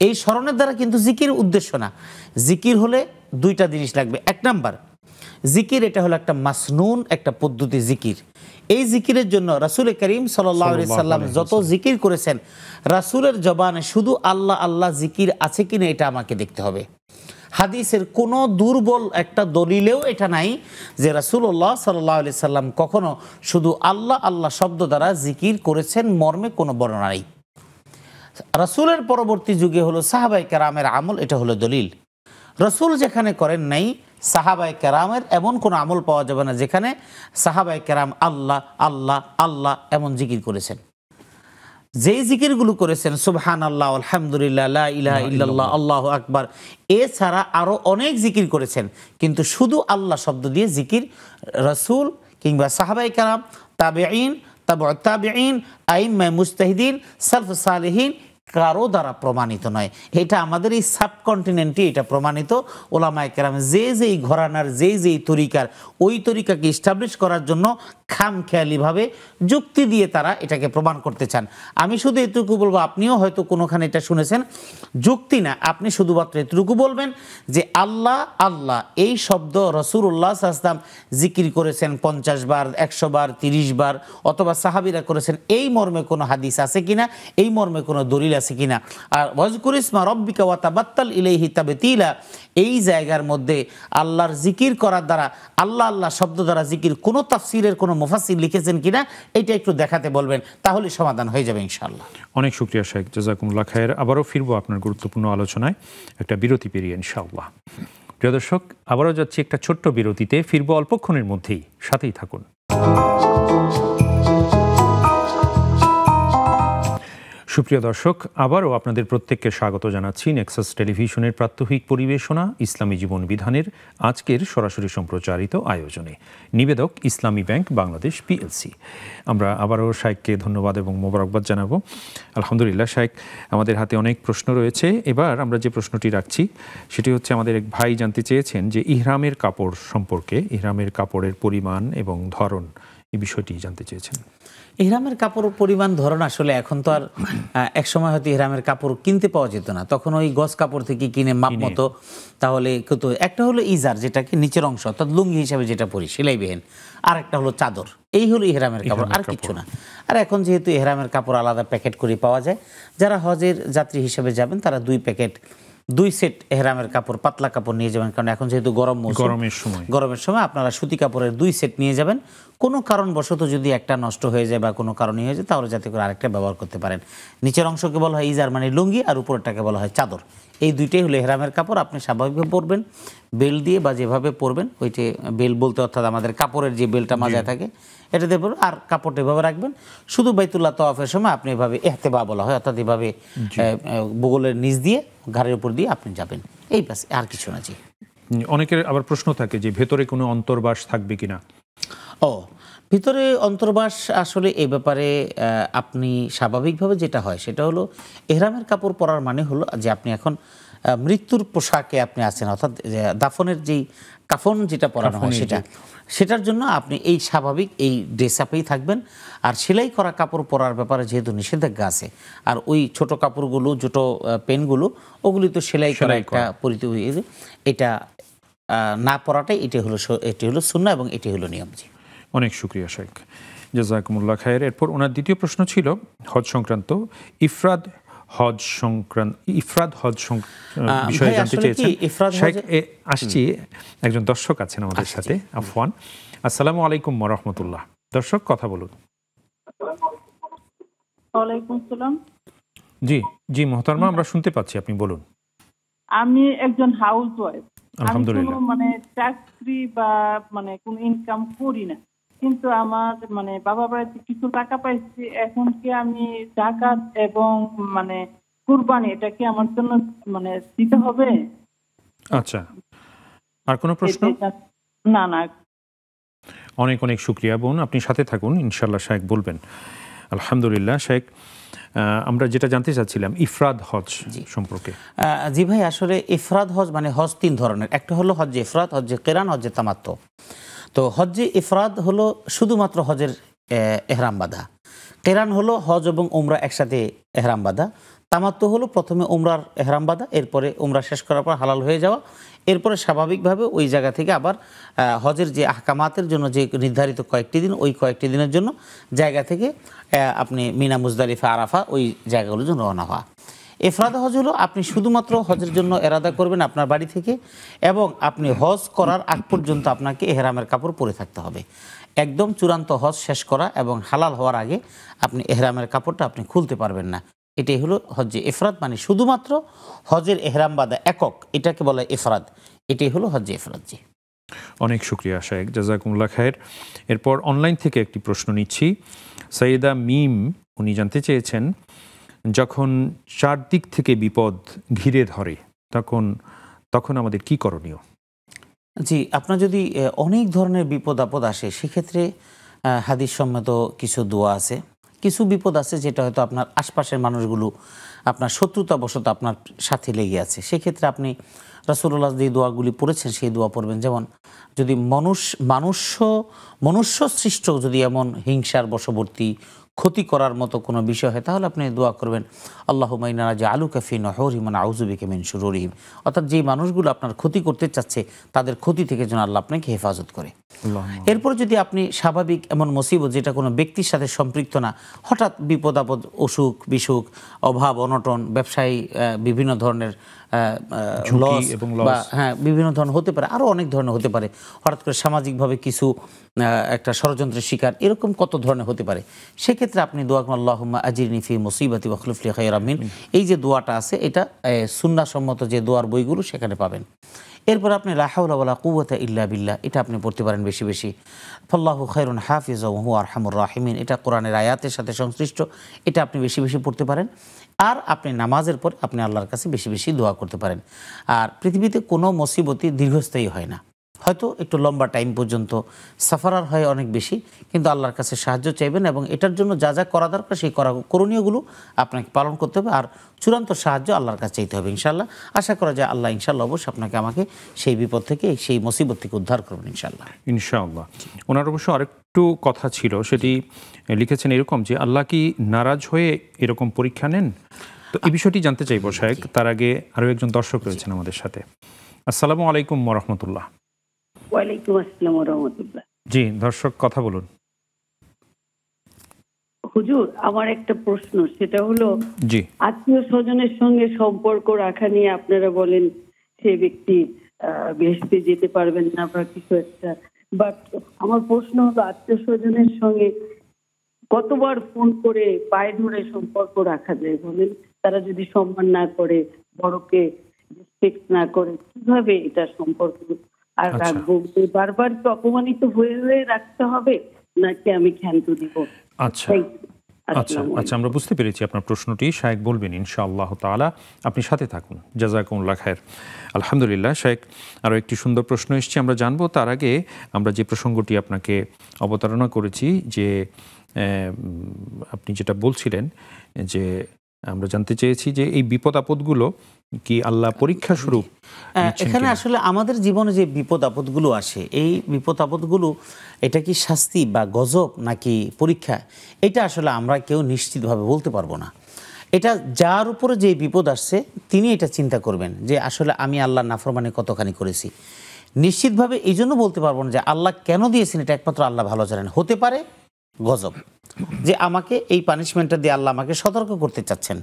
S2: এই স্মরণের দ্বারা কিন্তু জিকির উদ্দেশ্য না। জিকির হলে দুইটা জিনিস লাগবে। এক নাম্বার, জিকির এটা হলো একটা মাসনুন, একটা পদ্ধতি জিকির। এই জিকিরের জন্য রাসূল করিম সাল্লাল্লাহু আলাইহি সাল্লাম যত জিকির করেছেন, রাসূলের জবানে শুধু আল্লাহ আল্লাহ জিকির আছে কিনা এটা আমাকে দেখতে হবে। হাদিসের কোনো দুর্বল একটা দলিলেও এটা নাই যে রাসূলুল্লাহ সাল্লাল্লাহু আলাইহি সাল্লাম কখনো শুধু আল্লাহ আল্লাহ শব্দ দ্বারা জিকির করেছেন মর্মে কোনো বর্ণনা নেই। রাসূলের পরবর্তী যুগে হলো সাহাবায়ে কেরামের আমল, এটা হলো দলিল। রাসূল যেখানে করেন নাই, সাহাবায়ে কেরামের এমন কোনো আমল পাওয়া যাবে না যেখানে সাহাবায়ে কেরাম আল্লাহ আল্লাহ আল্লাহ এমন জিকির করেছেন। যেই জিকিরগুলো করেছেন সুবহানাল্লাহ, আলহামদুলিল্লাহ, লা ইলাহা ইল্লাল্লাহ, আল্লাহু আকবার, এছাড়া আরও অনেক জিকির করেছেন, কিন্তু শুধু আল্লাহ শব্দ দিয়ে জিকির রাসূল কিংবা সাহাবায়ে কেরাম, তাবেঈন, তাবউত তাবেঈন, আইম্মায়ে মুজতাহিদিন, সালফুস সালেহিন কারো দ্বারা প্রমাণিত নয়। এটা আমাদের এই সাবকন্টিনেন্টে এটা প্রমাণিত। ওলামায়ে কেরাম যেই ঘরানার যেই তরিকার ওই তরিকাকে ইস্টাবলিশ করার জন্য খামখেয়ালিভাবে যুক্তি দিয়ে তারা এটাকে প্রমাণ করতে চান। আমি শুধু এটুকু বলবো, আপনিও হয়তো কোনোখানে এটা শুনেছেন, যুক্তি না, আপনি শুধুমাত্র এটুকু বলবেন যে আল্লাহ আল্লাহ এই শব্দ রাসূলুল্লাহ সাল্লাল্লাহু আলাইহি ওয়াসাল্লাম জিকির করেছেন 50 বার, 100 বার, 30 বার, অথবা সাহাবীরা করেছেন, এই মর্মে কোনো হাদিস আছে কিনা, এই মর্মে কোনো দলিল আছে কিনা। আর ওয়াজকুর ইসমা রব্বিকা ওয়া তাবাত্তাল ইলাইহি তাবতীলা, এই জায়গার মধ্যে আল্লাহর জিকির করার দ্বারা আল্লাহ আল্লাহ শব্দ দ্বারা জিকির কোনো তাফসীরের কোনো মুফাসসির লিখেছেন কিনা এটা একটু দেখাতে বলবেন, তাহলে সমাধান হয়ে যাবে ইনশাআল্লাহ।
S1: অনেক শুকরিয়া শেখ, জাযাকুমুল্লাহ খায়ের। আবারও ফিরবো আপনার গুরুত্বপূর্ণ আলোচনায় একটা বিরতি পেরিয়ে ইনশাআল্লাহ। প্রিয় দর্শক, আবারও যাচ্ছি একটা ছোট্ট বিরতিতে, ফিরবো অল্পক্ষণের মধ্যেই, সাথেই থাকুন। সুপ্রিয় দর্শক, আবারও আপনাদের প্রত্যেককে স্বাগত জানাচ্ছি নেক্সাস টেলিভিশনের প্রাত্যহিক পরিবেশনা ইসলামী জীবন বিধানের আজকের সরাসরি সম্প্রচারিত আয়োজনে। নিবেদক ইসলামী ব্যাংক বাংলাদেশ পিএলসি। আমরা আবারও শাইখকে ধন্যবাদ এবং মোবারকবাদ জানাবো। আলহামদুলিল্লাহ শাইখ, আমাদের হাতে অনেক প্রশ্ন রয়েছে। এবার আমরা যে প্রশ্নটি রাখছি সেটি হচ্ছে, আমাদের এক ভাই জানতে চেয়েছেন যে ইহরামের কাপড় সম্পর্কে, ইহরামের কাপড়ের পরিমাণ এবং ধরন এই বিষয়টি জানতে চেয়েছেন।
S2: ইহরামের কাপড় পরিমাণ ধরন আসলে এখন তো আর এক সময় হয়তো ইহরামের কাপড় কিনতে পাওয়া যেত না, তখন ওই গজ কাপড় থেকে কিনে মাপ মতো, তাহলে কিন্তু একটা হলো ইজার যেটাকে নিচের অংশ অর্থাৎ লুঙ্গি হিসাবে যেটা পরি সেলাইবিহীন, আর একটা হলো চাদর, এই হলো ইহরামের কাপড়, আর কিছু না। আর এখন যেহেতু ইহরামের কাপড় আলাদা প্যাকেট করে পাওয়া যায়, যারা হজের যাত্রী হিসেবে যাবেন তারা 2 সেট এহরামের কাপড়, পাতলা কাপড় নিয়ে যাবেন, কারণ এখন যেহেতু গরমের সময় আপনারা সুতি কাপড়ের 2 সেট নিয়ে যাবেন। কোনো কারণবশত যদি একটা নষ্ট হয়ে যায় বা কোনো কারণে হয়ে যায় তাহলে যাতে করে আরেকটা ব্যবহার করতে পারেন। নিচের অংশকে বলা হয় ইজার মানে লুঙ্গি, আর উপরেরটাকে বলা হয় চাদর। এই দুইটাই হলো এহরামের কাপড়। আপনি স্বাভাবিকভাবে পরবেন, বেল দিয়ে বা যেভাবে পরবেন, ওইটি বেল বলতে অর্থাৎ আমাদের কাপড়ের যে বেলটা মাজায় থাকে এটা দিয়ে পরবেন, আর কাপড়টা এভাবে রাখবেন। শুধু বাইতুল্লাহ তাওয়াফের সময় আপনি এভাবে ইহতেবা বলা হয়, অর্থাৎ এভাবে বগলের নিচ দিয়ে ঘাড়ের উপর দিয়ে আপনি যাবেন, এই পাশে আর কিছু না। জি,
S1: অনেকের আবার প্রশ্ন থাকে যে ভেতরে কোনো অন্তর্বাস থাকবে কিনা।
S2: ভিতরে অন্তর্বাস আসলে এই ব্যাপারে আপনি স্বাভাবিকভাবে যেটা হয় সেটা হলো এহরামের কাপড় পরার মানে হলো যে আপনি এখন মৃত্যুর পোশাকে আপনি আছেন, অর্থাৎ দাফনের যেই কাফন যেটা পরানো হয় সেটার জন্য আপনি এই স্বাভাবিক এই ড্রেস আপেই থাকবেন। আর সেলাই করা কাপড় পরার ব্যাপারে যেহেতু নিষেধাজ্ঞা আছে, আর ওই ছোট কাপড়গুলো, ছোট পেনগুলো, ওগুলি তো সেলাই করা একটা পরিধি, এটা না পরাটাই এটি হলো সুন্নাহ এবং এটি হলো নিয়ম। জি,
S1: অনেক শুকরিয়া শেখ, জাযাকুমুল্লাহ খায়ের। এরপর ওনার দ্বিতীয় প্রশ্ন ছিল হজ সংক্রান্ত, ইফরাদ হজ বিষয়ে জানতে চেয়েছেন। শেখ আসছি, একজন দর্শক আছেন আমাদের সাথে, আফওয়ান। আসসালামু আলাইকুম ওয়া রাহমাতুল্লাহ। দর্শক কথা বলুন।
S9: ওয়ালাইকুম আসসালাম।
S1: জি মোহতারমা, আমরা শুনতে পাচ্ছি, আপনি বলুন।
S9: আমি একজন হাউস ওয়াইফ।
S1: আলহামদুলিল্লাহ।
S9: মানে চাকরি বা মানে কোনো ইনকাম করি না, কিন্তু আমার মানে বাবা বাড়িতে কিছু টাকা পাইছি। এখন কি আমি যাকাত এবং মানে কুরবানি এটা কি আমার জন্য মানে দিতে হবে?
S1: আচ্ছা, আর কোনো প্রশ্ন?
S9: না।
S1: অনেক অনেক শুকরিয়া বোন, আপনি সাথে থাকুন, ইনশাল্লাহ শেখ বলবেন। আলহামদুলিল্লাহ শেখ, আমরা যেটা জানতে চাচ্ছিলাম ইফরাদ হজ সম্পর্কে।
S2: জি ভাই, আসলে ইফরাদ হজ মানে হজ 3 ধরনের। একটা হলো হজ্জে ইফরাদ, হজ্জে কিরান, হজ্জে তামাত্তু। তো হজ্জে ইফরাদ হলো শুধুমাত্র হজের এহরাম বাঁধা, কিরান হলো হজ এবং উমরা একসাথে এহরাম বাঁধা, তামাত্তু হলো প্রথমে উমরার এহরাম বাঁধা, এরপরে উমরা শেষ করার পর হালাল হয়ে যাওয়া, এরপরে স্বাভাবিকভাবে ওই জায়গা থেকে আবার হজের যে আহকামাতের জন্য যে নির্ধারিত কয়েকটি দিন, ওই কয়েকটি দিনের জন্য জায়গা থেকে আপনি মিনা, মুজদালিফা, আরাফা ওই জায়গাগুলোর জন্য রওনা হওয়া। ইফরাদ হজ হলো আপনি শুধুমাত্র হজের জন্য এরাদা করবেন আপনার বাড়ি থেকে, এবং আপনি হজ করার আগ পর্যন্ত আপনাকে এহরামের কাপড় পরে থাকতে হবে। একদম চূড়ান্ত হজ শেষ করা এবং হালাল হওয়ার আগে আপনি এহরামের কাপড়টা আপনি খুলতে পারবেন না। এটাই হলো হজ্জে ইফরাদ, মানে শুধুমাত্র হজের এহরাম বাঁধা একক, এটাকে বলে ইফরাদ। এটাই হলো হজ্জে ইফরাদ। জি,
S1: অনেক শুকরিয়া শেখ, জাযাকুমুল্লাহ খায়ের। এরপর অনলাইন থেকে একটি প্রশ্ন নিচ্ছি। সৈয়দা মিম, উনি জানতে চেয়েছেন, যখন চারদিক থেকে বিপদ ঘিরে ধরে তখন আমাদের কি করণীয়?
S2: জি, আপনার যদি অনেক ধরনের বিপদ আপদ আসে, সেক্ষেত্রে হাদিস সম্মত কিছু দোয়া আছে। কিছু বিপদ আছে যেটা হয়তো আপনার আশপাশের মানুষগুলো আপনার শত্রুতাবশত আপনার সাথে লেগে আছে, সেক্ষেত্রে আপনি রাসূলুল্লাহ যে দোয়াগুলি পড়েছেন সেই দোয়া পড়বেন। যেমন যদি মনুষ্য সৃষ্ট যদি এমন হিংসার বশবর্তী ক্ষতি করার মতো কোনো বিষয় হয়, তাহলে আপনি দোয়া করবেন আল্লাহুম্মা ইন্না নাজআলুকা ফি নুহুরিহিম ওয়া নাউযু বিকা মিন শুরুরিহিম, অর্থাৎ যেই মানুষগুলো আপনার ক্ষতি করতে চাচ্ছে তাদের ক্ষতি থেকে যেন আল্লাহ আপনাকে হেফাজত করে। এরপর যদি আপনি স্বাভাবিক এমন মুসিবত যেটা কোনো ব্যক্তির সাথে সম্পৃক্ত না, হঠাৎ বিপদ আপদ, অসুখ বিসুখ, অভাব অনটন, ব্যবসায়ী বিভিন্ন ধরনের লস বা বিভিন্ন ধরনের হতে পারে, আরও অনেক ধরনের হতে পারে, হঠাৎ করে সামাজিকভাবে কিছু একটা ষড়যন্ত্রের শিকার, এরকম কত ধরনের হতে পারে, সেক্ষেত্রে আপনি দোয়া করুন আল্লাহুম্মা আজিরনি ফি মুসিবাতি ওয়া আখলিফ লি খায়রাম মিন। এই যে দোয়াটা আছে এটা সুন্নাহ সম্মত যে দোয়ার বইগুলো সেখানে পাবেন। এরপর আপনি লা হাওলা ওয়ালা কুওয়াতা ইল্লা বিল্লাহ, এটা আপনি পড়তে পারেন বেশি বেশি। ফাল্লাহু খায়রুন হাফিজা ওয়া হুয়া আরহামুর রাহিমিন, এটা কোরআনের আয়াতের সাথে সংশ্লিষ্ট, এটা আপনি বেশি বেশি পড়তে পারেন। আর আপনি নামাজের পর আপনি আল্লাহর কাছে বেশি বেশি দোয়া করতে পারেন। আর পৃথিবীতে কোনো মুসিবতই দীর্ঘস্থায়ী হয় না, হয়তো একটু লম্বা টাইম পর্যন্ত সাফারার হয় অনেক বেশি, কিন্তু আল্লাহর কাছে সাহায্য চাইবেন এবং এটার জন্য যা যা করা দরকার সেই করণীয়গুলো আপনাকে পালন করতে হবে, আর চূড়ান্ত সাহায্য আল্লাহর কাছে চাইতে হবে ইনশাআল্লাহ। আশা করা যায় আল্লাহ ইনশাআল্লাহ অবশ্যই আপনাকে আমাকে সেই বিপদ থেকে, সেই মুসিবত থেকে উদ্ধার করবেন ইনশাআল্লাহ।
S1: ইনশাআল্লাহ। ওনার অবশ্য আরেকটু কথা ছিল, সেটি লিখেছেন এরকম যে আল্লাহ কি নারাজ হয়ে এরকম পরীক্ষা নেন? তো এই বিষয়টি জানতে চাইব শায়েখ। তার আগে আরও একজন দর্শক রয়েছেন আমাদের সাথে। আসসালামু আলাইকুম ওয়া রাহমাতুল্লাহ।
S10: ওয়ালাইকুম আসসালাম ওয়া রাহমাতুল্লাহ।
S1: জি দর্শক, কথা বলুন।
S10: হুজুর, আমার একটা প্রশ্ন, সেটা হলো
S1: জি,
S10: আত্মীয় স্বজনের সঙ্গে সম্পর্ক রাখা নিয়ে আপনারা বলেন সে ব্যক্তি বেহেশতে যেতে পারবেন না বা কিছু একটা, বাট আমার প্রশ্ন হলো আত্মীয় স্বজনের সঙ্গে কতবার ফোন করে পায়ে ধরে সম্পর্ক রাখা যায় বলেন? তারা যদি সম্মান না করে, বড়কে রেসপেক্ট না করে, কিভাবে এটা সম্পর্ক আর রাখবো? বারবার কি অপমানিত হয়ে হয়ে রাখতে হবে, নাকি আমি ক্ষান্ত দিব?
S1: আচ্ছা আচ্ছা আচ্ছা, আমরা বুঝতে পেরেছি আপনার প্রশ্নটি। শায়েখ বলবেন ইনশাআল্লাহ তাআলা, আপনি সাথে থাকুন। জাযাকুমুল্লাহ খায়ের। আলহামদুলিল্লাহ শায়েখ, আরও একটি সুন্দর প্রশ্ন এসেছে, আমরা জানবো। তার আগে আমরা যে প্রসঙ্গটি আপনাকে অবতারণা করেছি, যে আপনি যেটা বলছিলেন, যে আমরা জানতে চেয়েছি যে এই বিপদ আপদগুলো কি আল্লাহ পরীক্ষা স্বরূপ?
S2: এখানে আসলে আমাদের জীবনে যে বিপদ আপদগুলো আসে, এই বিপদ আপদগুলো এটা কি শাস্তি বা গজব নাকি পরীক্ষা, এটা আসলে আমরা কেউ নিশ্চিতভাবে বলতে পারবো না। এটা যার উপরে যে বিপদ আসছে তিনি এটা চিন্তা করবেন যে আসলে আমি আল্লাহর নাফরমানি কতখানি করেছি। নিশ্চিতভাবে এই জন্য বলতে পারবো না যে আল্লাহ কেন দিয়েছেন, এটা একমাত্র আল্লাহ ভালো জানেন। হতে পারে গজব, যে আমাকে এই পানিশমেন্টটা দিয়ে আল্লাহ আমাকে সতর্ক করতে চাচ্ছেন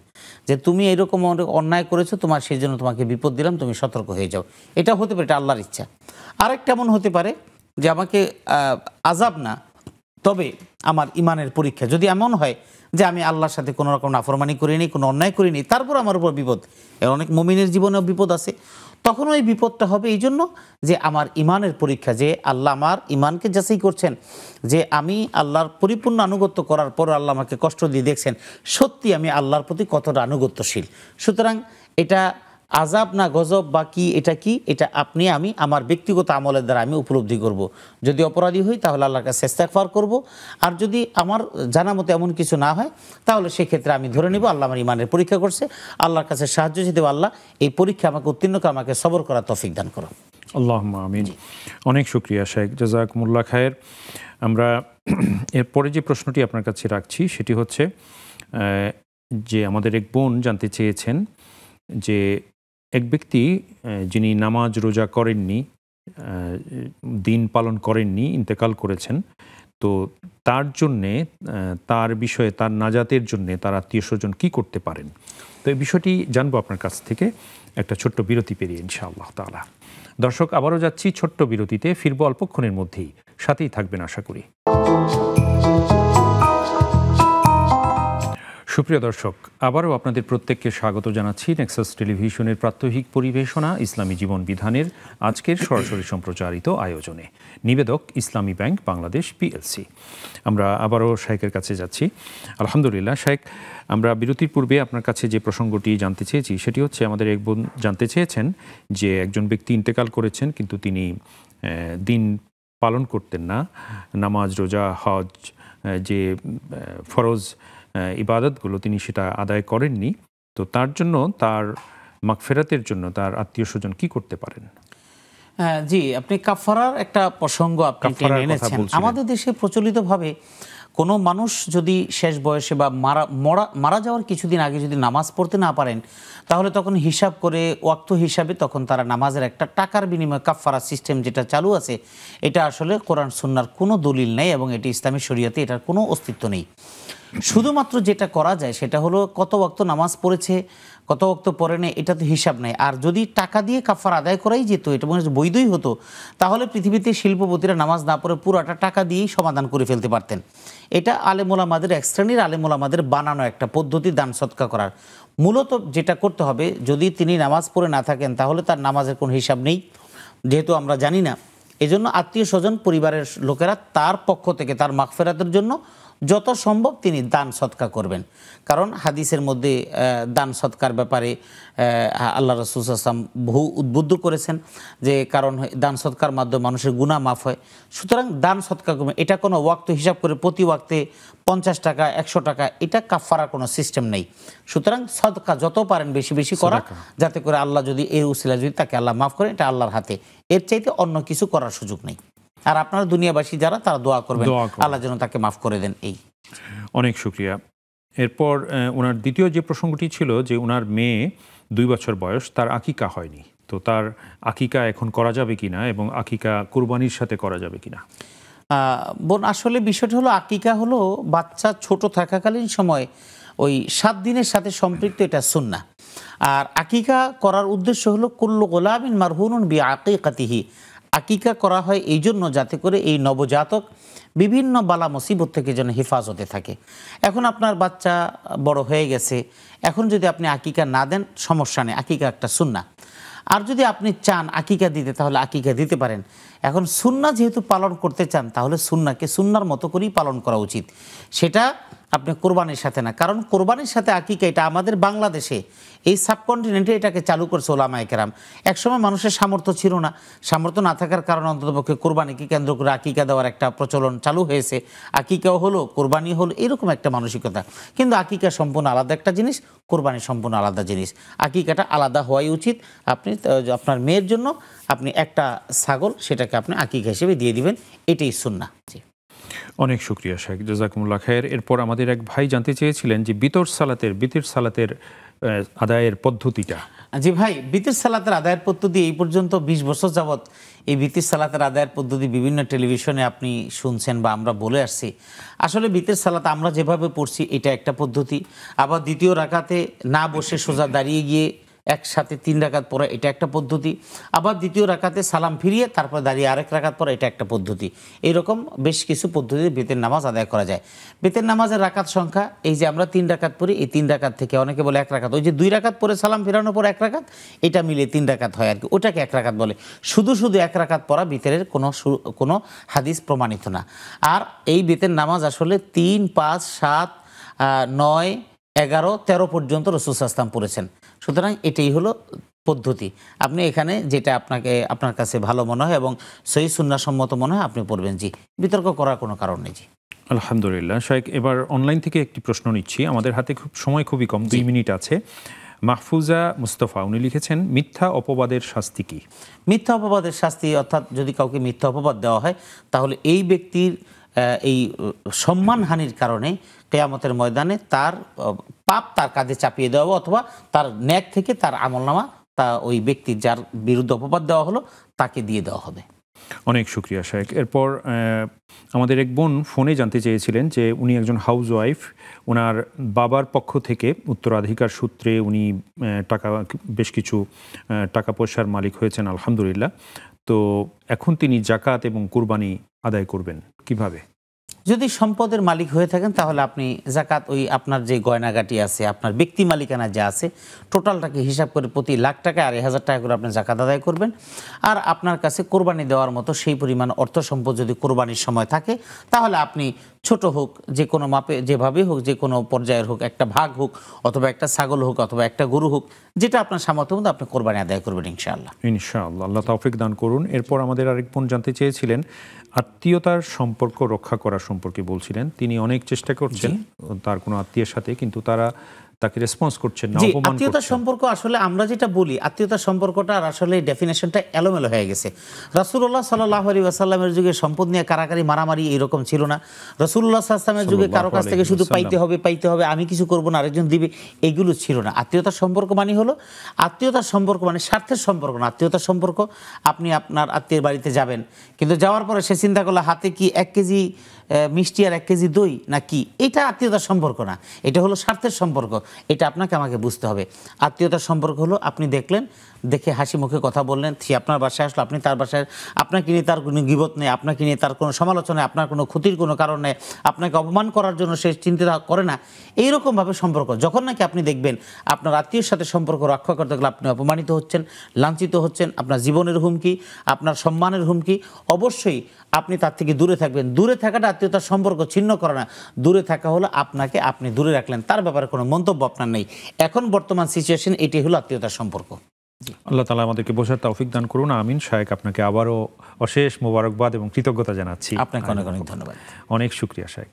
S2: যে তুমি এরকম অন্যায় করেছো, তোমার সেই জন্য তোমাকে বিপদ দিলাম, তুমি সতর্ক হয়ে যাও। এটা হতে পারে, এটা আল্লাহর ইচ্ছা। আরেকটা এমন হতে পারে যে আমাকে আযাব না, তবে আমার ইমানের পরীক্ষা। যদি এমন হয় যে আমি আল্লাহর সাথে কোনো রকম নাফরমানি করিনি, কোনো অন্যায় করিনি, তারপর আমার উপর বিপদ, অনেক মুমিনের জীবনেও বিপদ আছে, তখন ওই বিপদটা হবে এই জন্য যে আমার ইমানের পরীক্ষা, যে আল্লাহ আমার ইমানকে যাচাই করছেন, যে আমি আল্লাহর পরিপূর্ণ আনুগত্য করার পর আল্লাহ আমাকে কষ্ট দিয়ে দেখছেন সত্যি আমি আল্লাহর প্রতি কতটা আনুগত্যশীল। সুতরাং এটা আযাব না গজব বা কি, এটা কি, এটা আপনি আমি আমার ব্যক্তিগত আমলের দ্বারা আমি উপলব্ধি করব। যদি অপরাধী হই তাহলে আল্লাহর কাছে ইস্তেগফার করব, আর যদি আমার জানা মতো এমন কিছু না হয় তাহলে সেক্ষেত্রে আমি ধরে নেব আল্লাহ আমার ইমানের পরীক্ষা করছে, আল্লাহর কাছে সাহায্য চেয়ে দেব, আল্লাহ এই পরীক্ষা আমাকে উত্তীর্ণ করে আমাকে সবর করার তৌফিক দান করো।
S1: আল্লাহুম্মা আমিন। অনেক শুকরিয়া শায়েখ, জাযাকুমুল্লাহ খায়ের। আমরা এরপরে যে প্রশ্নটি আপনার কাছে রাখছি সেটি হচ্ছে যে আমাদের এক বোন জানতে চেয়েছেন যে এক ব্যক্তি যিনি নামাজ রোজা করেননি, দিন পালন করেননি, ইন্তেকাল করেছেন, তো তার জন্যে, তার বিষয়ে, তার নাজাতের জন্যে তার আত্মীয় স্বজন কী করতে পারেন? তো এই বিষয়টি জানবো আপনার কাছ থেকে একটা ছোট্ট বিরতি পেরিয়ে ইনশাআল্লাহ তাআলা। দর্শক, আবারও যাচ্ছি ছোট্ট বিরতিতে, ফিরবো অল্পক্ষণের মধ্যেই, সাথেই থাকবেন আশা করি। সুপ্রিয় দর্শক, আবারও আপনাদের প্রত্যেককে স্বাগত জানাচ্ছি নেক্সাস টেলিভিশনের প্রাত্যহিক পরিবেশনা ইসলামী জীবন বিধানের আজকের সরাসরি সম্প্রচারিত আয়োজনে। নিবেদক ইসলামী ব্যাংক বাংলাদেশ পিএলসি। আমরা আবারও শায়েখের কাছে যাচ্ছি। আলহামদুলিল্লাহ শায়েখ, আমরা বিরতির পূর্বে আপনার কাছে যে প্রসঙ্গটি জানতে চেয়েছি সেটি হচ্ছে, আমাদের এক বোন জানতে চেয়েছেন যে একজন ব্যক্তি ইন্তেকাল করেছেন কিন্তু তিনি দিন পালন করতেন না, নামাজ রোজা হজ যে ফরজ ইবাদতগুলো তিনি সেটা আদায় করেননি, তো তার জন্য, তার মাগফিরাতের জন্য তার আত্মীয় স্বজন কি করতে পারেন?
S2: জি, আপনি কাফারার একটা প্রসঙ্গ আপনি টেনে এনেছেন। আমাদের দেশে প্রচলিতভাবে কোনো মানুষ যদি শেষ বয়সে বা মারা যাওয়ার কিছুদিন আগে যদি নামাজ পড়তে না পারেন, তাহলে তখন হিসাব করে ওয়াক্ত হিসাবে তখন তারা নামাজের একটা টাকার বিনিময়ে কাফারা সিস্টেম যেটা চালু আছে, এটা আসলে কোরআন সুন্নাহর কোনো দলিল নেই এবং এটি ইসলামী শরীয়তে এটার কোনো অস্তিত্ব নেই। শুধুমাত্র যেটা করা যায় সেটা হলো কত ওয়াক্ত নামাজ পড়েছে, কত ওয়াক্ত পড়ে নেই, এটা তো হিসাব নেই। আর যদি টাকা দিয়ে কাফারা আদায় করাই যেত, এটা মনে হচ্ছে বৈধই হতো, তাহলে পৃথিবীতে শিল্পপতিরা নামাজ না পড়ে পুরোটা টাকা দিয়েই সমাধান করে ফেলতে পারতেন। এটা আলেম ওলামাদের, এক শ্রেণীর আলেম ওলামাদের বানানো একটা পদ্ধতি দান সদকা করার। মূলত যেটা করতে হবে, যদি তিনি নামাজ পড়ে না থাকেন তাহলে তার নামাজের কোনো হিসাব নেই, যেহেতু আমরা জানি না। এজন্য আত্মীয় স্বজন, পরিবারের লোকেরা তার পক্ষ থেকে তার মাগফিরাতের জন্য যত সম্ভব তিনি দান সদকা করবেন। কারণ হাদিসের মধ্যে দান সদকার ব্যাপারে আল্লাহ রাসূল সাল্লাল্লাহু আলাইহি ওয়াসাল্লাম বহু উদ্বুদ্ধ করেছেন, যে কারণ দান সদকার মাধ্যমে মানুষের গুনাহ মাফ হয়। সুতরাং দান সদকা করবেন, এটা কোনো ওয়াক্ত হিসাব করে প্রতি ওয়াক্তে 50 টাকা 100 টাকা এটা কাফারার কোনো সিস্টেম নেই। সুতরাং সদকা যত পারেন বেশি বেশি করা, যাতে করে আল্লাহ যদি এর উসিলা যদি তাকে আল্লাহ মাফ করেন, এটা আল্লাহর হাতে, এর চাইতে অন্য কিছু করার সুযোগ নেই। আর আপনারা দুনিয়াবাসী যারা, তারা দোয়া করবেন আল্লাহ যেন তাকে মাফ করে দেন। এই
S1: অনেক শুকরিয়া। এরপর ওনার দ্বিতীয় যে প্রসঙ্গটি ছিল যে ওনার মেয়ে 2 বছর বয়স, তার আকিকা হয়নি, তো তার আকিকা এখন করা যাবে কিনা এবং আকিকা কুরবানির সাথে করা যাবে কিনা?
S2: বোন, আসলে বিষয়টা হলো আকিকা হলো বাচ্চা ছোট থাকাকালীন সময় ওই 7 দিনের সাথে সম্পৃক্ত, এটা সুন্নাহ। আর আকিকা করার উদ্দেশ্য হলো কুল্লু গোলামিন মারহুনুন বিআকিকাতিহি, আকিকা করা হয় এই জন্য যাতে করে এই নবজাতক বিভিন্ন বালা মুসিবত থেকে যেন হেফাজতে থাকে। এখন আপনার বাচ্চা বড় হয়ে গেছে, এখন যদি আপনি আকিকা না দেন সমস্যা নেই, আকিকা একটা সুন্নাহ। আর যদি আপনি চান আকিকা দিতে, তাহলে আকিকা দিতে পারেন। এখন সুন্নাহ যেহেতু পালন করতে চান, তাহলে সুন্নাহকে সুন্নাহর মতো করেই পালন করা উচিত, সেটা আপনি কোরবানির সাথে না। কারণ কোরবানির সাথে আকিকা এটা আমাদের বাংলাদেশে এই সাবকন্টিনেন্টে এটাকে চালু করছে ওলামায়ে কেরাম। একসময় মানুষের সামর্থ্য ছিল না, সামর্থ্য না থাকার কারণে অন্ততপক্ষে কোরবানিকে কেন্দ্র করে আকিকা দেওয়ার একটা প্রচলন চালু হয়েছে। আকিকাও হলো, কোরবানি হলো, এরকম একটা মানসিকতা। কিন্তু আকিকা সম্পূর্ণ আলাদা একটা জিনিস, কোরবানি সম্পূর্ণ আলাদা জিনিস। আকিকাটা আলাদা হওয়াই উচিত। আপনি আপনার মেয়ের জন্য আপনি একটা ছাগল, সেটাকে আপনি আকিকা হিসেবে দিয়ে দিবেন, এটাই সুন্নাহ। জি,
S1: অনেক শুকরিয়া শেখ, জাযাকুমুল্লাহ খায়ের। এরপর আমাদের এক ভাই জানতে চেয়েছিলেন যে বিতর সালাতের আদায়ের পদ্ধতিটা।
S2: জি ভাই, বিতির সালাতের আদায়ের পদ্ধতি এই পর্যন্ত 20 বছর যাবৎ এই বিতির সালাতের আদায়ের পদ্ধতি বিভিন্ন টেলিভিশনে আপনি শুনছেন বা আমরা বলে আসছি। আসলে বিতির সালাত আমরা যেভাবে পড়ছি এটা একটা পদ্ধতি, আবার দ্বিতীয় রাকাতে না বসে সোজা দাঁড়িয়ে গিয়ে একসাথে 3 রাকাত পড়া, এটা একটা পদ্ধতি। আবার দ্বিতীয় রাকাতে সালাম ফিরিয়ে তারপর দাঁড়িয়ে আরেক রাকাত পড়া, এটা একটা পদ্ধতি। এইরকম বেশ কিছু পদ্ধতিতে বেতের নামাজ আদায় করা যায়। বেতের নামাজের রাকাত সংখ্যা, এই যে আমরা 3 রাকাত পড়ি, এই 3 রাকাত থেকে অনেকে বলে 1 রাকাত, ওই যে 2 রাকাত পরে সালাম ফেরানোর পর 1 রাকাত, এটা মিলে 3 রাকাত হয় আর কি, ওটাকে 1 রাকাত বলে। শুধু 1 রাকাত পড়া বিতরের কোনো হাদিস প্রমাণিত না। আর এই বেতের নামাজ আসলে 3, 5, 7, 9, 11, 13 পর্যন্ত রাসূল সাল্লাল্লাহু আলাইহি ওয়াসাল্লাম পড়েছেন। সুতরাং এটাই হলো পদ্ধতি। আপনি এখানে যেটা আপনার কাছে ভালো মনে হয় এবং সহি সুন্নাহ সম্মত মনে হয় আপনি পড়বেন। জি, বিতর্ক করার কোনো কারণ নেই। জি,
S1: আলহামদুলিল্লাহ। শাইখ, এবার অনলাইন থেকে একটি প্রশ্ন নিচ্ছি, আমাদের হাতে সময় খুবই কম, 2 মিনিট আছে। মাহফুজা মুস্তফা উনি লিখেছেন, মিথ্যা অপবাদের শাস্তি কি?
S2: মিথ্যা অপবাদের শাস্তি, অর্থাৎ যদি কাউকে মিথ্যা অপবাদ দেওয়া হয়, তাহলে এই ব্যক্তির এই সম্মানহানির কারণে কিয়ামতের ময়দানে তার পাপ তার কাঁধে চাপিয়ে দেওয়া হবে, অথবা তার নেক থেকে তার আমলনামা তা ওই ব্যক্তির যার বিরুদ্ধে অপবাদ দেওয়া হলো তাকে দিয়ে দেওয়া হবে।
S1: অনেক শুকরিয়া শেখ। এরপর আমাদের এক বোন ফোনে জানতে চেয়েছিলেন যে উনি একজন হাউস ওয়াইফ, ওনার বাবার পক্ষ থেকে উত্তরাধিকার সূত্রে উনি বেশ কিছু টাকা পয়সার মালিক হয়েছেন আলহামদুলিল্লাহ। তো এখন তিনি জাকাত এবং কুরবানি আদায় করবেন কিভাবে?
S2: যদি সম্পদের মালিক হয়ে থাকেন তাহলে আপনি জাকাত ওই আপনার যে গয়নাগাটি আছে, আপনার ব্যক্তি মালিকানা যা আছে, টোটালটাকে হিসাব করে প্রতি লাখ টাকা আর 1000 টাকা করে আপনি জাকাত আদায় করবেন। আর আপনার কাছে কোরবানি দেওয়ার মতো সেই পরিমাণ অর্থ সম্পদ যদি কোরবানির সময় থাকে, তাহলে আপনি ছোট হোক, যে কোনো মাপে, যেভাবে হোক, যে কোনো পর্যায়ের হোক, একটা ভাগ হোক, অথবা একটা ছাগল হোক, অথবা একটা গরু হোক, যেটা আপনার সামর্থ্য মতো আপনি কোরবানি আদায় করবেন ইনশাআল্লাহ।
S1: ইনশাআল্লাহ, আল্লাহ তৌফিক দান করুন। এরপর আমাদের আরেক বোন জানতে চেয়েছিলেন আত্মীয়তার সম্পর্ক রক্ষা করা সম্পর্কে বলছিলেন। তিনি অনেক চেষ্টা করছেন তার কোনো আত্মীয়ের সাথে, কিন্তু তাকে রেসপন্স করছেন না, অপমান করছেন।
S2: আত্মীয়তার সম্পর্ক আসলে আমরা যেটা বলি, আত্মীয়তার সম্পর্কটা আসলে ডেফিনেশনটা এলোমেলো হয়ে গেছে। রাসূলুল্লাহ সাল্লাল্লাহু আলাইহি ওয়াসাল্লামের যুগে সম্পদ নিয়ে কারাকারি মারামারি এরকম ছিল না। রাসূলুল্লাহ সাল্লাল্লাহু আলাইহি ওয়াসাল্লামের যুগে কারো কাছ থেকে শুধু পাইতে হবে, আমি কিছু করব না আরেকজন দিবে, এগুলো ছিল না। আত্মীয়তার সম্পর্ক মানে হলো, আত্মীয়তার সম্পর্ক মানে স্বার্থের সম্পর্ক না। আত্মীয়তার সম্পর্ক, আপনি আপনার আত্মীয়ের বাড়িতে যাবেন, কিন্তু যাওয়ার পরে সে চিন্তা করলো হাতে কি 1 কেজি মিষ্টি আর 1 কেজি দই নাকি, এটা আত্মীয়তার সম্পর্ক না, এটা হলো স্বার্থের সম্পর্ক। এটা আপনাকে আমাকে বুঝতে হবে। আত্মীয়তার সম্পর্ক হলো আপনি দেখলেন দেখে হাসি মুখে কথা বললেন, সে আপনার বাসায় আসলো, আপনি তার বাসায়, আপনাকে নিয়ে তার কোনো গীবত নেই, আপনাকে নিয়ে তার কোনো সমালোচনা নেই, আপনার কোনো ক্ষতির কোনো কারণ নেই, আপনাকে অপমান করার জন্য সে চিন্তা করে না, এইরকমভাবে সম্পর্ক। যখন নাকি আপনি দেখবেন আপনার আত্মীয়ের সাথে সম্পর্ক রক্ষা করতে গেলে আপনি অপমানিত হচ্ছেন, লাঞ্ছিত হচ্ছেন, আপনার জীবনের হুমকি, আপনার সম্মানের হুমকি, অবশ্যই আপনি তার থেকে দূরে থাকবেন। দূরে থাকাটা আত্মীয়তার সম্পর্ক ছিন্ন করে না, দূরে থাকা হলো আপনাকে আপনি দূরে রাখলেন, তার ব্যাপারে কোনো মন্তব্য আপনার নেই। এখন বর্তমান সিচুয়েশন এটি হলো আত্মীয়তার সম্পর্ক।
S1: আল্লাহ তাআলা আমাদেরকে বোঝার তৌফিক দান করুন, আমিন। শায়েখ, আপনাকে আবারও অশেষ মোবারকবাদ এবং কৃতজ্ঞতা জানাচ্ছি।
S2: আপনাকে অনেক অনেক ধন্যবাদ।
S1: অনেক শুকরিয়া শায়েখ।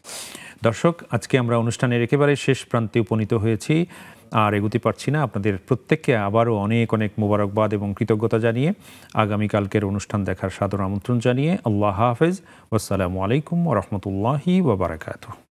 S1: দর্শক, আজকে আমরা অনুষ্ঠানের একেবারে শেষ প্রান্তে উপনীত হয়েছি, আর এগোতে পারছি না। আপনাদের প্রত্যেককে আবারও অনেক অনেক মোবারকবাদ এবং কৃতজ্ঞতা জানিয়ে আগামীকালকের অনুষ্ঠান দেখার সাদর আমন্ত্রণ জানিয়ে আল্লাহ হাফেজ, ওয়াসসালামু আলাইকুম ওয়া রাহমাতুল্লাহি ওয়া বারাকাতুহু।